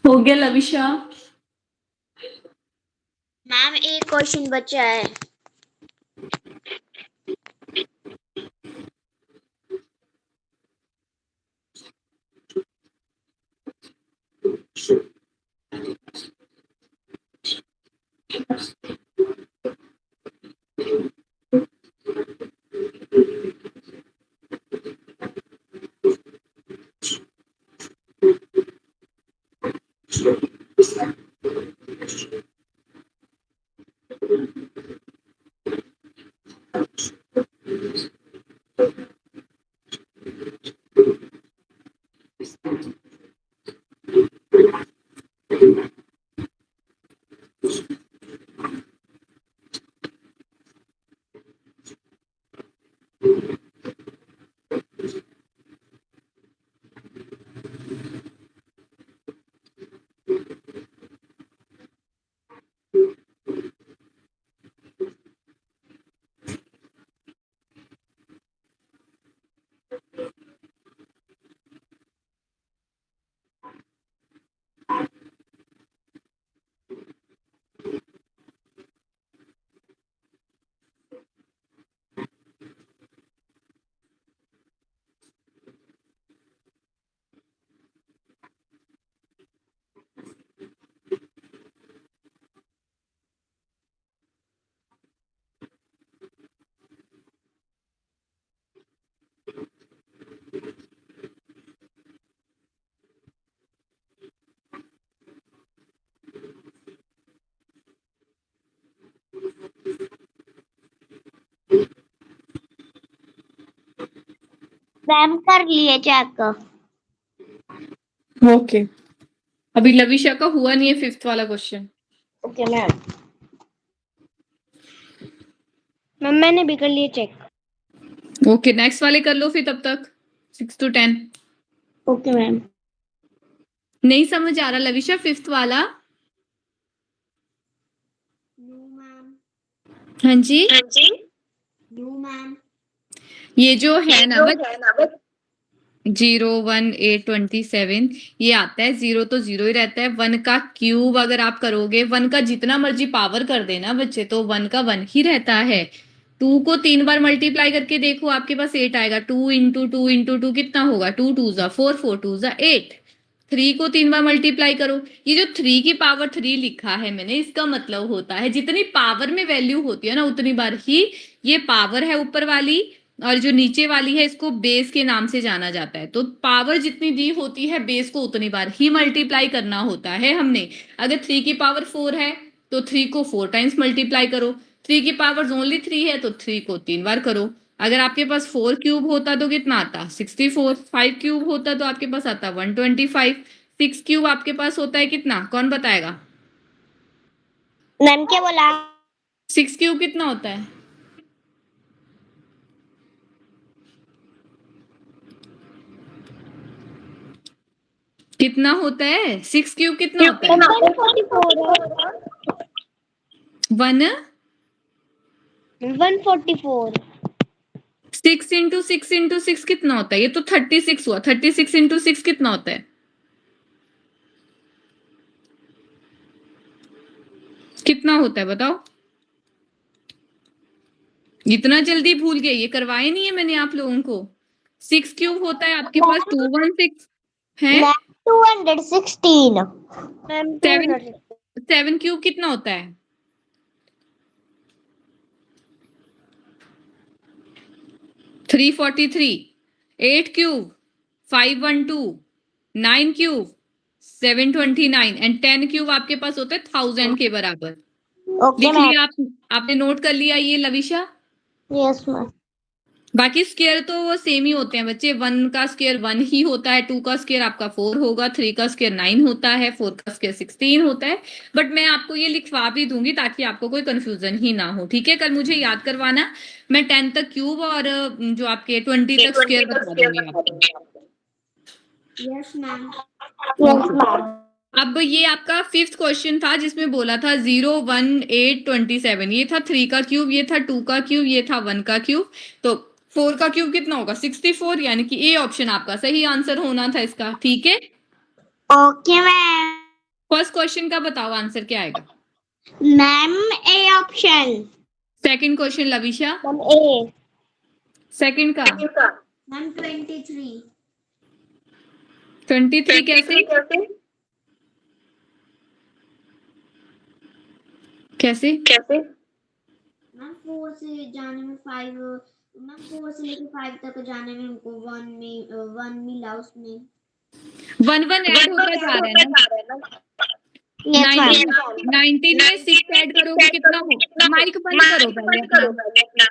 हो गया लविशा? मैम एक क्वेश्चन बचा है। मैम कर लिए चेक। ओके, अभी लविशा का हुआ नहीं है 5th वाला क्वेश्चन। Okay ma'am. मैम मैंने भी कर लिए चेक। ओके, नेक्स्ट वाले कर लो फिर तब तक 6 to 10। Okay ma'am. नहीं समझ आ रहा लविशा 5th वाला? No ma'am. हाँ जी, नो मैम। ये जो है ना 0, 1, 8, 27, ये आता है 0 तो 0 ही रहता है। 1 का क्यूब अगर आप करोगे, 1 का जितना मर्जी पावर कर देना बच्चे, तो 1 का 1 ही रहता है। 2 को 3 बार मल्टीप्लाई करके देखो, आपके पास 8 आएगा। 2 इंटू 2 इंटू 2 कितना होगा? 2 2 जा 4, 4 2 जा 8। 3 को 3 बार मल्टीप्लाई करो। ये जो 3 की पावर 3 लिखा है मैंने, इसका मतलब होता है जितनी पावर में वैल्यू होती है ना, उतनी बार ही ये पावर है ऊपर वाली, और जो नीचे वाली है इसको बेस के नाम से जाना जाता है। तो पावर जितनी दी होती है बेस को उतनी बार ही मल्टीप्लाई करना होता है हमने। अगर 3 की पावर 4 है तो 3 को 4 टाइम्स मल्टीप्लाई करो। 3 की पावर ओनली 3 है तो 3 को 3 बार करो। अगर आपके पास 4 क्यूब होता तो कितना आता? 64। 5 क्यूब होता तो आपके पास आता 125। 6 क्यूब आपके पास होता है कितना? कौन बताएगा? मैम क्या बोला? 6 क्यूब कितना होता है? कितना होता है? 6 क्यूब कितना होता है? 1 144। 6 इंटू 6 इंटू 6 कितना होता है? ये तो 36 हुआ। 36 इंटू 6 कितना होता है? कितना होता है बताओ? इतना जल्दी भूल गए? ये करवाए नहीं है मैंने आप लोगों को। 6 क्यूब होता है आपके पास 216 है। मैम 216। मैम 7 200। 7 क्यूब कितना होता है? 343। 8 क्यूब 512। 9 क्यूब 729 एंड 10 क्यूब आपके पास होता है 1000 के बराबर। ओके लिख मैम। लिया आपने नोट कर लिया ये लविशा? Yes ma'am. बाकी स्केयर तो वो सेम ही होते हैं बच्चे। 1 का स्केयर 1 ही होता है, 2 का स्केयर आपका 4 होगा, 3 का स्केयर 9 होता है, 4 का स्केयर 16 होता है। बट मैं आपको ये लिखवा भी दूंगी ताकि आपको कोई कंफ्यूजन ही ना हो, ठीक है? कल मुझे याद करवाना, मैं 10 तक क्यूब और जो आपके 20 तक स्केयर बता दूंगी आपको। Yes ma'am. अब ये आपका 5th क्वेश्चन था जिसमें बोला था 0, 1, 8, 27। ये था 3 का क्यूब, ये था 2 का क्यूब, ये था 1 का क्यूब। तो 4 का क्यूब कितना होगा? 64, यानी कि ए ऑप्शन आपका सही आंसर होना था इसका, ठीक है? Okay ma'am. फर्स्ट क्वेश्चन का बताओ आंसर क्या आएगा? Ma'am A option. Second question Lavisha, ma'am A. Second का मैम 23। 23 कैसे? कैसे? मैम 4 से जाने में 5। मैम 4 से लेकर 5 तक जाने में हमको 1 मिला उसमें। 1 1 ऐड होता जा रहा है ना। Yes ma'am. 19 में 6 ऐड करोगे कितना हो? माइक बंद करो पहले अपना।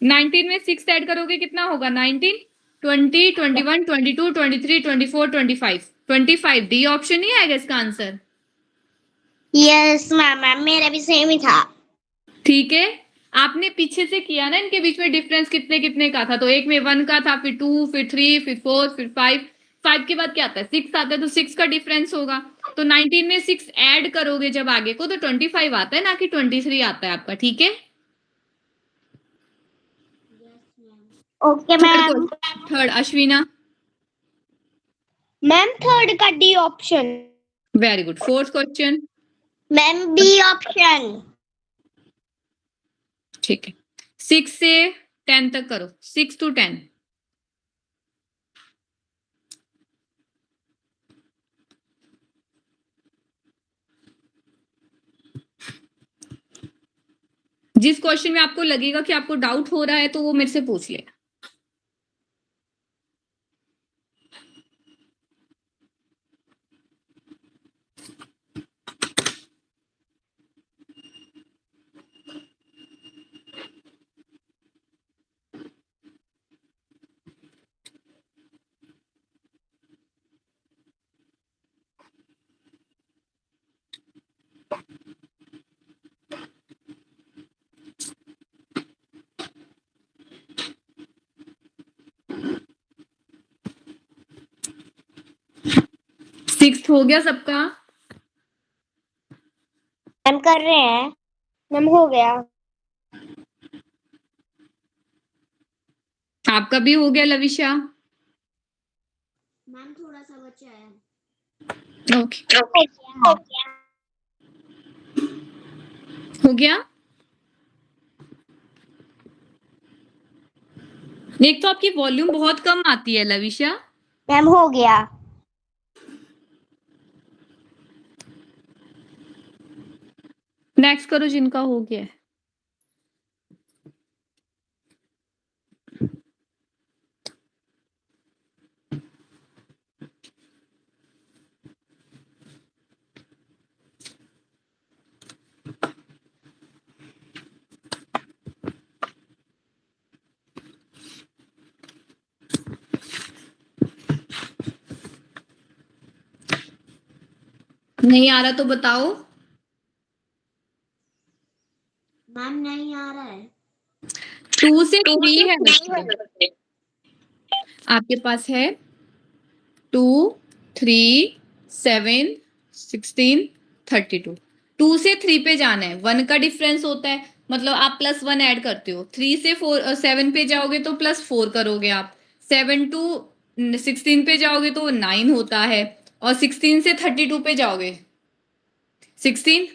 19 में 6 ऐड करोगे कितना होगा? 19, 20, 21, 22, 23, 24, 25। 25 डी ऑप्शन नहीं आएगा इसका आंसर, यस मैम। मैम मेरा भी सेम ही था। ठीक है? आपने पीछे से किया ना, इनके बीच में डिफरेंस कितने कितने का था? तो एक में 1 का था, फिर 2, फिर 3, फिर 4, फिर 5। 5 के बाद क्या आता है? 6 आता है, तो 6 का डिफरेंस होगा। तो 19 में 6 ऐड करोगे जब आगे को, तो 25 आता है, ना कि 23 आता है आपका, ठीक है? Okay ma'am. Third Ashwina, ma'am third का D option. Very good. Fourth question, ma'am B option. ठीक है। 6 से 10 तक करो, 6 to 10। जिस क्वेश्चन में आपको लगेगा कि आपको डाउट हो रहा है तो वो मेरे से पूछ लेना। सिक्स्थ हो गया सबका? मैम कर रहे हैं मैम, हो गया। आपका भी हो गया लविशा? मैम थोड़ा सा बचा है। ओके, हो गया। हो गया। एक तो आपकी वॉल्यूम बहुत कम आती है लविशा। मैम हो गया। नेक्स्ट करो जिनका हो गया है। नहीं आ रहा तो बताओ। मैम नहीं आ रहा है। 2 से 3 है बच्चे, आपके पास है 2, 3, 7, 16, 32। 2 से 3 पे जाना है, 1 का डिफरेंस होता है, मतलब आप +1 ऐड करते हो। 3 से 7 पे जाओगे तो +4 करोगे आप। 7 टू 16 पे जाओगे तो 9 होता है, और 16 से 32 पे जाओगे 16,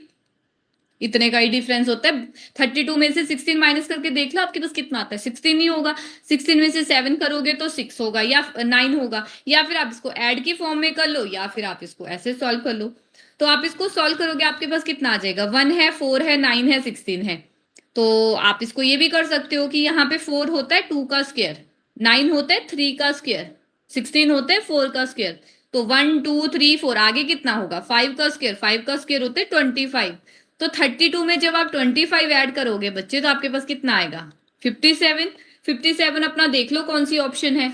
इतने का ही डिफरेंस होता है। 32 में से 16 माइनस करके देख लो आपके पास कितना आता है, 16 ही होगा। 16 में से 7 करोगे तो 6 होगा या 9 होगा, या फिर आप इसको ऐड की फॉर्म में कर लो, या फिर आप इसको ऐसे सॉल्व कर लो। तो आप इसको सॉल्व करोगे आपके पास कितना आ जाएगा, 1 है, 4 है, 9 है, 16 है। तो आप इसको ये भी कर सकते हो कि यहाँ पे 4 होता है 2 का स्क्वायर, 9 होता है 3 का स्क्वायर, 16 होता है 4 का स्क्वायर। तो 1 2 3 4 आगे कितना होगा, 5 का स्क्वायर, 5 का स्क्वायर होता है 25। तो 32 में जब आप 25 ऐड करोगे बच्चे तो आपके पास कितना आएगा, 57। 57 अपना देख लो कौन सी ऑप्शन है,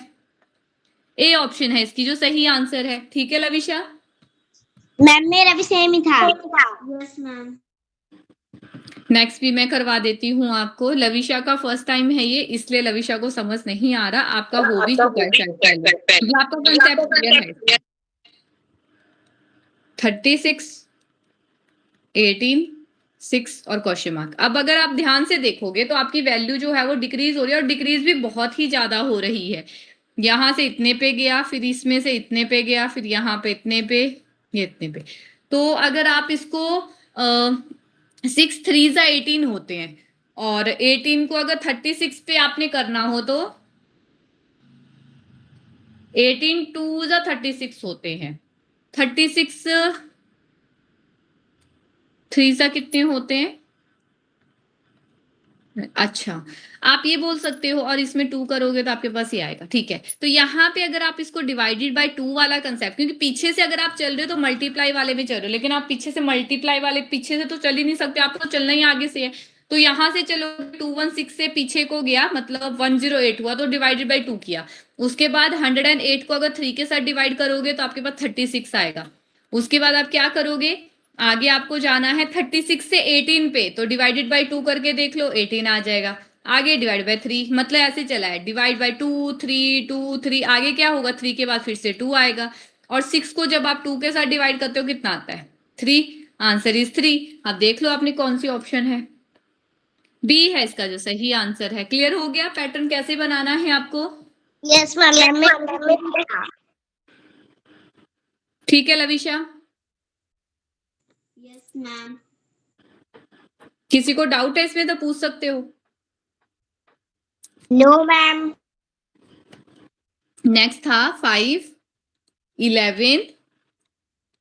ए ऑप्शन है इसकी जो सही आंसर है। ठीक है लविशा? मैम मेरा भी सेम ही था। Yes ma'am. नेक्स्ट भी मैं करवा देती हूँ आपको। लविशा का फर्स्ट टाइम है ये, इसलिए लविशा को समझ नहीं आ रहा, आपका हो भी चुका है शायद पहले, मतलब आपका कंसेप्ट क्लियर है। 36, 18, 6 और क्वेश्चन मार्क। अब अगर आप ध्यान से देखोगे तो आपकी वैल्यू जो है वो डिक्रीज हो रही है, और डिक्रीज भी बहुत ही ज्यादा हो रही है। यहां से इतने पे गया, फिर इसमें से इतने पे गया, फिर यहाँ पे इतने पे, ये इतने पे। तो अगर आप इसको 6 3 जा 18 होते हैं, और 18 को अगर 36 पे आपने करना हो तो 18 2 जा 36 होते हैं। 36 3 जा कितने होते हैं, अच्छा आप ये बोल सकते हो, और इसमें 2 करोगे तो आपके पास ये आएगा। ठीक है, तो यहाँ पे अगर आप इसको डिवाइडेड बाय 2 वाला कंसेप्ट, क्योंकि पीछे से अगर आप चल रहे हो तो मल्टीप्लाई वाले में चल रहे हो, लेकिन आप पीछे से मल्टीप्लाई वाले पीछे से तो चल ही नहीं सकते, आपको चलना ही आगे से है। तो यहाँ से चलो 216 से पीछे को गया, मतलब 108 हुआ, तो डिवाइडेड बाई 2 किया। उसके बाद 108 को अगर 3 के साथ डिवाइड करोगे तो आपके पास 36 आएगा। उसके बाद आप क्या करोगे, आगे आपको जाना है 36 से 18 पे, तो डिवाइडेड बाई 2 करके देख लो, 18 आ जाएगा। आगे डिवाइड बाय 3, मतलब ऐसे चला है, डिवाइड बाय 2 3 2 3, आगे क्या होगा, 3 के बाद फिर से 2 आएगा। और 6 को जब आप 2 के साथ डिवाइड करते हो कितना आता है, 3। Answer is 3। अब देख लो आपने कौन सी ऑप्शन है, बी है इसका जो सही आंसर है। क्लियर हो गया पैटर्न कैसे बनाना है आपको? Yes ma'am. ठीक है लविशा? Yes ma'am. किसी को डाउट है इसमें तो पूछ सकते हो। No ma'am. नेक्स्ट था 5, 11,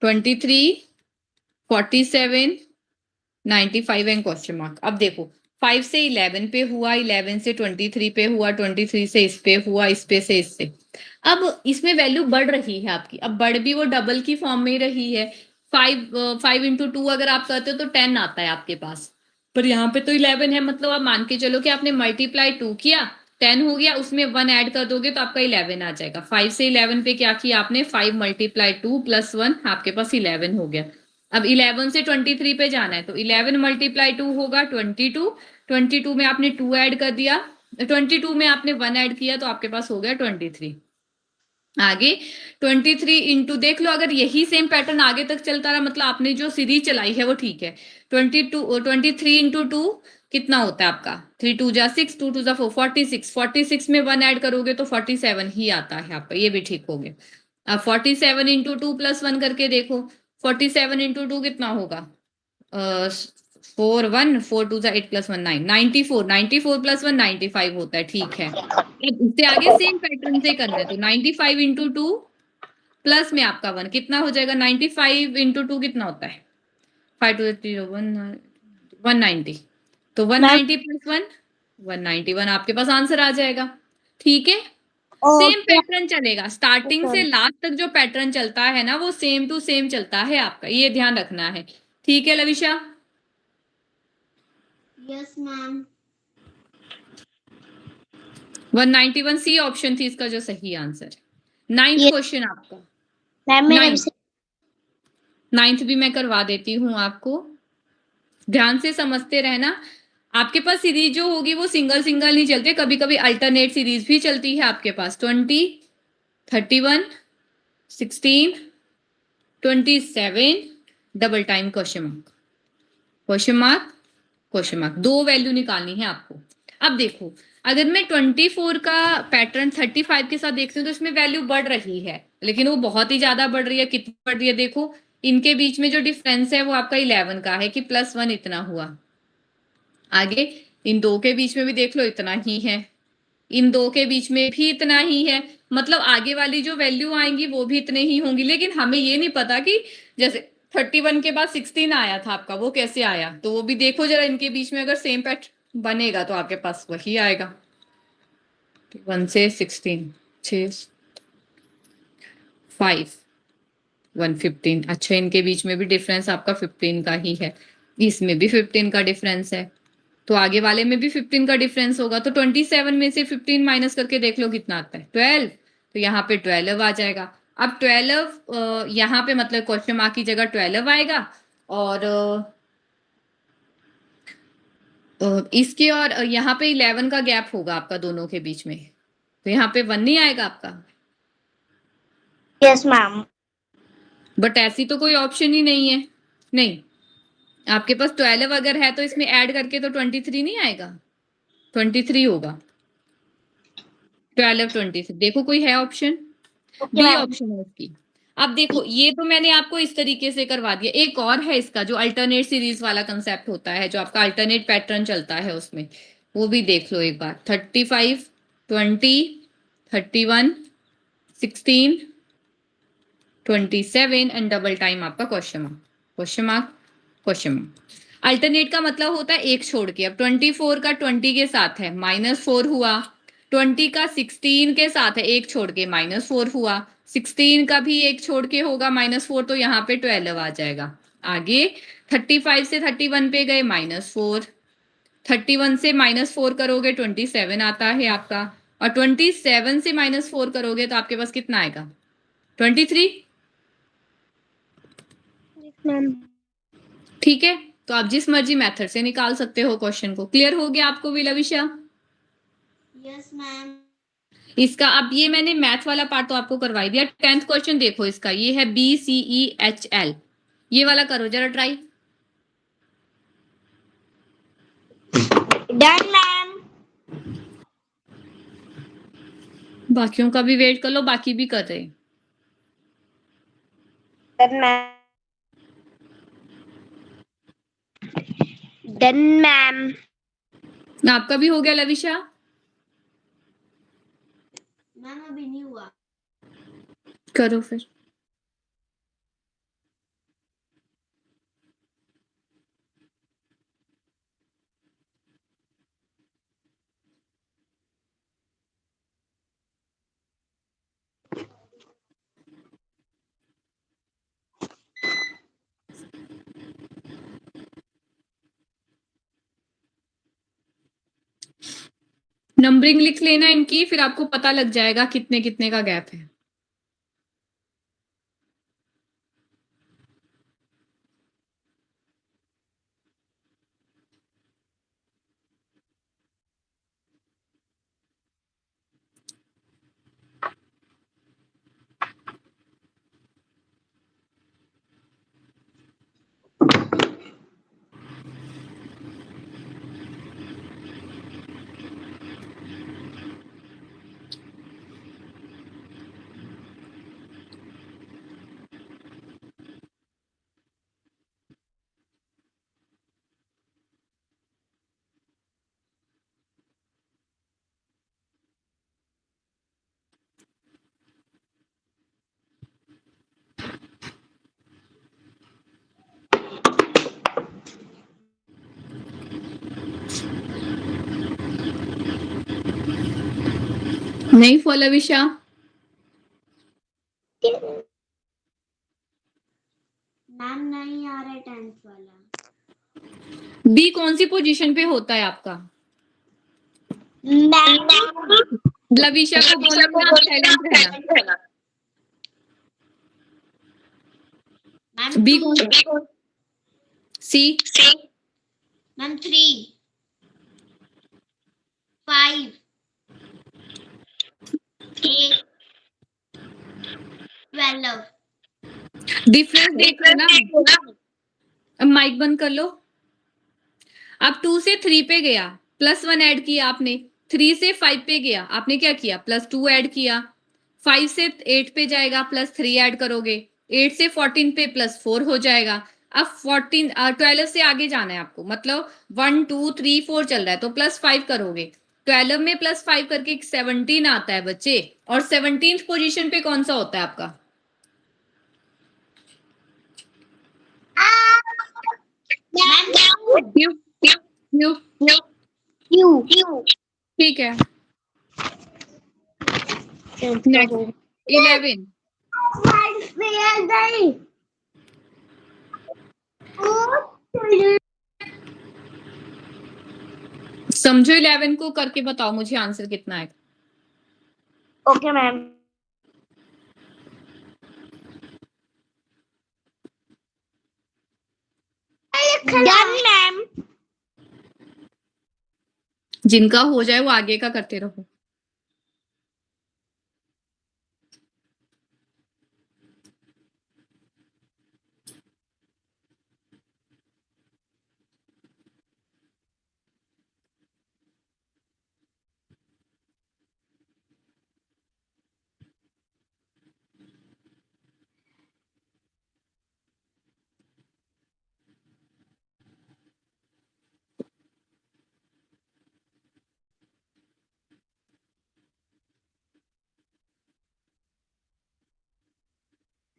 23, 47, 95 एंड क्वेश्चन मार्क। अब देखो 5 से 11 पे हुआ, 11 से 23 पे हुआ, 23 से इस पे हुआ, इस पे से इससे। अब इसमें वैल्यू बढ़ रही है आपकी, अब बढ़ भी वो डबल की फॉर्म में रही है। 5 इंटू 2 अगर आप करते हो तो 10 आता है आपके पास, पर यहाँ पे तो 11 है, मतलब आप मान के चलो कि आपने मल्टीप्लाई 2 किया, 10 हो गया, उसमें 1 ऐड कर दोगे तो आपका 11 आ जाएगा। 5 से 11 पे क्या किया आपने, 5 मल्टीप्लाई 2 प्लस 1, आपके पास 11 हो गया। अब 11 से 23 पे जाना है, तो 11 मल्टीप्लाई 2 होगा 22, 22 में आपने 2 ऐड कर दिया, 22 में आपने 1 ऐड किया, तो आपके पास हो गया 23। आगे 23 इंटू, देख लो अगर यही सेम पैटर्न आगे तक चलता रहा मतलब आपने जो सीरीज चलाई है वो ठीक है। 23 इंटू टू कितना होता है आपका, 3 2 जा 6, 2 2 जा 4, 46। 46 में 1 ऐड करोगे तो 47 ही आता है आपका, ये भी ठीक हो गया। अब 47 इंटू टू प्लस 1 करके देखो, 47 इंटू टू कितना होगा, 4 1, 4 2 जा 8 प्लस 1 9, 94। 94 प्लस 1 95 होता है, ठीक है। अब इससे आगे सेम पैटर्न से करना है तो 95 इंटू टू प्लस में आपका 1 कितना हो जाएगा, 95 इंटू टू कितना होता है, 5 2 0 190। तो 190 प्लस 1 191, आपके पास आंसर आ जाएगा। ठीक है, सेम ओके पैटर्न चलेगा, स्टार्टिंग से लास्ट तक जो पैटर्न चलता है ना वो सेम टू सेम चलता है आपका, ये ध्यान रखना है। ठीक है Lavisha? Yes ma'am. 191 C option थी इसका जो सही आंसर। नाइन्थ ये क्वेश्चन आपका, मैम मैंने नाइन्थ नाइन्थ भी मैं करवा देती हूँ आपको, ध्यान से समझते रहना। आपके पास सीरीज जो होगी वो सिंगल सिंगल नहीं चलती, कभी कभी अल्टरनेट सीरीज भी चलती है आपके पास। 20 31 16 27 double time question mark, question mark, question mark, दो वैल्यू निकालनी है आपको। अब देखो अगर मैं 24 का पैटर्न 35 के साथ देखती हूँ तो इसमें वैल्यू बढ़ रही है, लेकिन वो बहुत ही ज्यादा बढ़ रही है। कितनी बढ़ रही है देखो, इनके बीच में जो डिफरेंस है वो आपका 11 का है कि प्लस 1 इतना हुआ। आगे इन दो के बीच में भी देख लो इतना ही है, इन दो के बीच में भी इतना ही है, मतलब आगे वाली जो वैल्यू आएंगी वो भी इतने ही होंगी। लेकिन हमें ये नहीं पता कि जैसे 31 के बाद 16 आया था आपका, वो कैसे आया, तो वो भी देखो जरा, इनके बीच में अगर सेम पैटर्न बनेगा तो आपके पास वही आएगा। 1 से 16 6 5 115, अच्छा इनके बीच में भी डिफरेंस आपका 15 का ही है, इसमें भी 15 का डिफरेंस है, तो आगे वाले में भी 15 का डिफरेंस होगा। तो 27 में से 15 माइनस करके देख लो कितना आता है, 12। तो यहाँ पे 12 आ जाएगा। अब 12 यहाँ पे मतलब क्वेश्चन मार्क की जगह 12 आएगा, और इसके और यहाँ पे 11 का गैप होगा आपका दोनों के बीच में, तो यहाँ पे 1 नहीं आएगा आपका। Yes ma'am. बट ऐसी तो कोई ऑप्शन ही नहीं है, नहीं आपके पास 12 अगर है तो इसमें ऐड करके तो 23 नहीं आएगा, 23 होगा। 12 23 देखो कोई है option, okay B ma'am. Option है इसकी। अब देखो ये तो मैंने आपको इस तरीके से करवा दिया, एक और है इसका जो अल्टरनेट सीरीज वाला कंसेप्ट होता है, जो आपका अल्टरनेट पैटर्न चलता है उसमें, वो भी देख लो एक बार। 35 20 31 16 27 एंड डबल टाइम आपका question mark, question mark, question mark. Alternate का मतलब होता है एक छोड़ के। अब 24 का 20 के साथ है -4 हुआ, 20 का 16 के साथ है एक छोड़ के -4 हुआ, 16 का भी एक छोड़ के होगा -4, तो यहाँ पे 12 आ जाएगा। आगे 35 से 31 पे गए -4, 31 से -4 करोगे 27 आता है आपका, और 27 से -4 करोगे तो आपके पास कितना आएगा, 23। मैम ठीक है, तो आप जिस मर्जी मेथड से निकाल सकते हो क्वेश्चन को। क्लियर हो गया आपको भी लविशा? Yes ma'am. इसका अब ये मैंने मैथ वाला पार्ट तो आपको करवाई दिया। 10th क्वेश्चन देखो इसका, ये है BCEHL, ये वाला करो जरा ट्राई। Done ma'am. बाकियों का भी वेट कर लो, बाकी भी कर रहे हैं। Done ma'am. Done ma'am. आपका भी हो गया लविशा? मैम अभी नहीं हुआ। करो फिर। नंबरिंग लिख लेना इनकी, फिर आपको पता लग जाएगा कितने कितने का गैप है। नहीं फॉर लविशा? मैम नहीं आ रहा है 10th वाला। बी कौन सी पोजीशन पे होता है आपका? लविशा को बोलना आप साइलेंट रहना। मैम बी 2, कौन? सी? मैम 3, 5, 8, 12। डिफरेंस देख लो ना। अब माइक बंद कर लो। अब 2 से 3 पे गया, +1 ऐड किया आपने। 3 से 5 पे गया, आपने क्या किया? +2 ऐड किया। 5 से 8 पे जाएगा, +3 ऐड करोगे। 8 से 14 पे +4 हो जाएगा। अब 12 से आगे जाना है आपको, मतलब 1 2 3 4 चल रहा है तो +5 करोगे। 12 में +5 करके 17 आता है बच्चे। और 17th पोजीशन पे कौन सा होता है आपका? Ma'am Q? क्यू? क्यू। ठीक है। नेक्स्ट 11। समझो 11 को करके बताओ मुझे आंसर कितना है। Okay ma'am. Done ma'am. जिनका हो जाए वो आगे का करते रहो।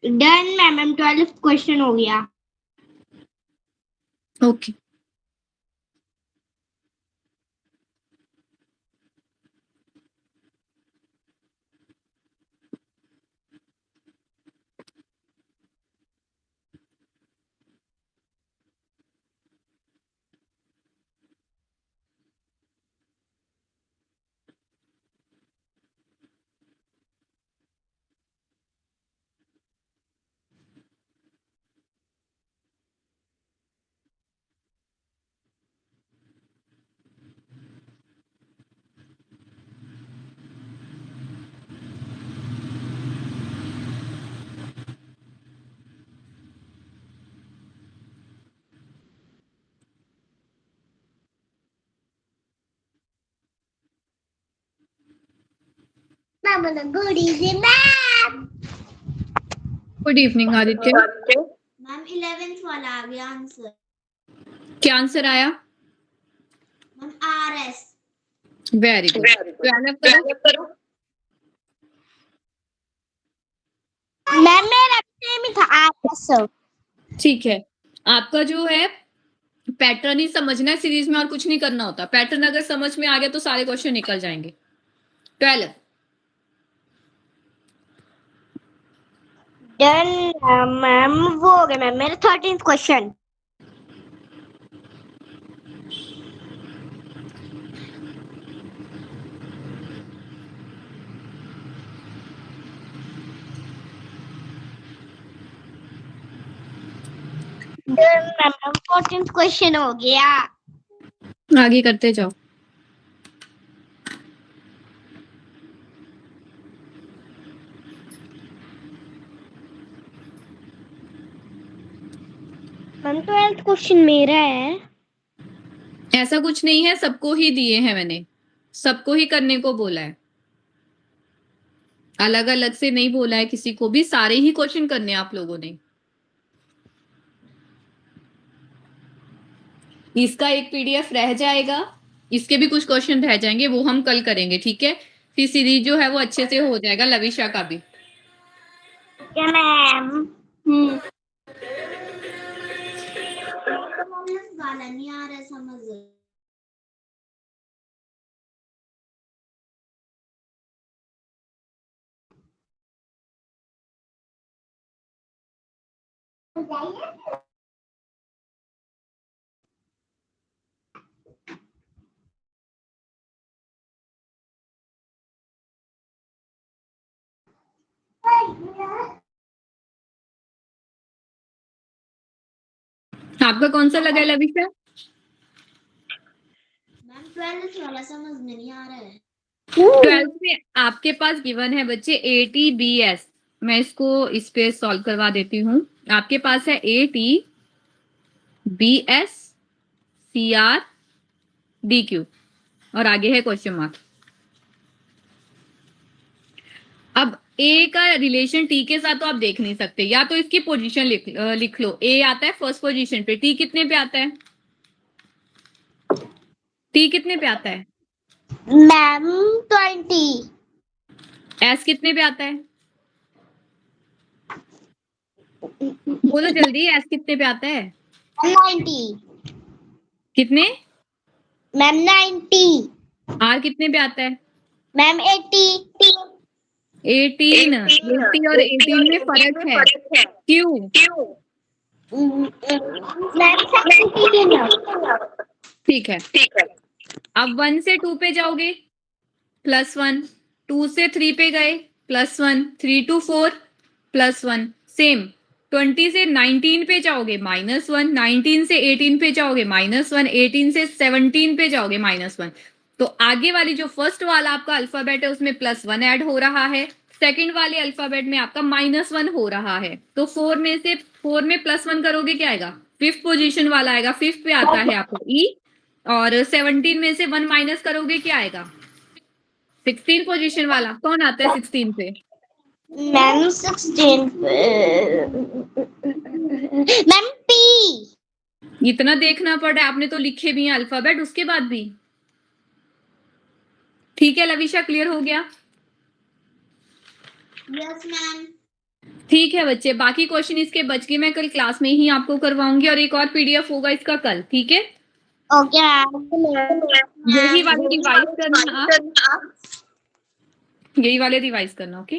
डन मैम 12th क्वेश्चन हो गया। Okay. Good evening ma'am. Good evening Aditya. Ma'am 11th वाला आ गया आंसर। क्या आंसर आया? Ma'am RS। Very good. 12 करो। मैम मेरा सेम ही था आर। ठीक है। आपका जो है पैटर्न ही समझना है सीरीज में, और कुछ नहीं करना होता। पैटर्न अगर समझ में आ गया तो सारे क्वेश्चन निकल जाएंगे। 12। डन मैम वो हो गया मैम मेरा 13th question. Done ma'am 14th question हो गया। आगे करते जाओ। मैम 12th क्वेश्चन मेरा है। ऐसा कुछ नहीं है, सबको ही दिए हैं मैंने, सबको ही करने को बोला है, अलग अलग से नहीं बोला है किसी को भी। सारे ही क्वेश्चन करने हैं आप लोगों ने। इसका एक पीडीएफ रह जाएगा, इसके भी कुछ क्वेश्चन रह जाएंगे, वो हम कल करेंगे, ठीक है? फिर सीरीज जो है वो अच्छे से हो जाएगा, लविशा का भी। Okay ma'am. वाला नहीं आ रहा समझ। आपका कौन सा लगा है लविशा? मैम 12th वाला समझ में नहीं आ रहा है। 12th में आपके पास गिवन है बच्चे ATBS। मैं इसको इस पे सॉल्व करवा देती हूँ। आपके पास है ATBS CRDQ और आगे है क्वेश्चन मार्क। अब ए का रिलेशन टी के साथ तो आप देख नहीं सकते, या तो इसकी पोजीशन लिख लो। ए आता है फर्स्ट पोजीशन पे, टी कितने पे आता है? टी कितने पे आता है? मैम 20। एस कितने पे आता है? बोलो जल्दी, एस कितने पे आता है? 90। कितने? मैम 90। आर कितने पे आता है? मैम 80। 18। 80 और 18 में फर्क है। क्यों? मैम 17। ठीक है। अब 1 से 2 पे जाओगे +1, 2 से 3 पे गए +1, 3 to 4 +1, सेम। 20 से 19 पे जाओगे -1, 19 से 18 पे जाओगे -1, 18 से 17 पे जाओगे -1। तो आगे वाली जो फर्स्ट वाला आपका अल्फाबेट है उसमें +1 ऐड हो रहा है, सेकंड वाले अल्फाबेट में आपका -1 हो रहा है। तो 4 में +1 करोगे क्या आएगा? 5th पोजीशन वाला आएगा, 5th पे आता है आपको ई। और 17 में से 1 माइनस करोगे क्या आएगा? 16 पोजीशन वाला कौन आता है 16 पे? मैम 16। Ma'am P. इतना देखना पड़ रहा है, आपने तो लिखे भी हैं अल्फाबेट उसके बाद भी। ठीक है लविशा, क्लियर हो गया? Yes ma'am. ठीक है बच्चे, बाकी क्वेश्चन इसके बच के मैं कल क्लास में ही आपको करवाऊंगी और एक और PDF होगा इसका कल, ठीक है? Okay ma'am. यही वाले रिवाइज करना आप, यही वाले रिवाइज करना, ओके?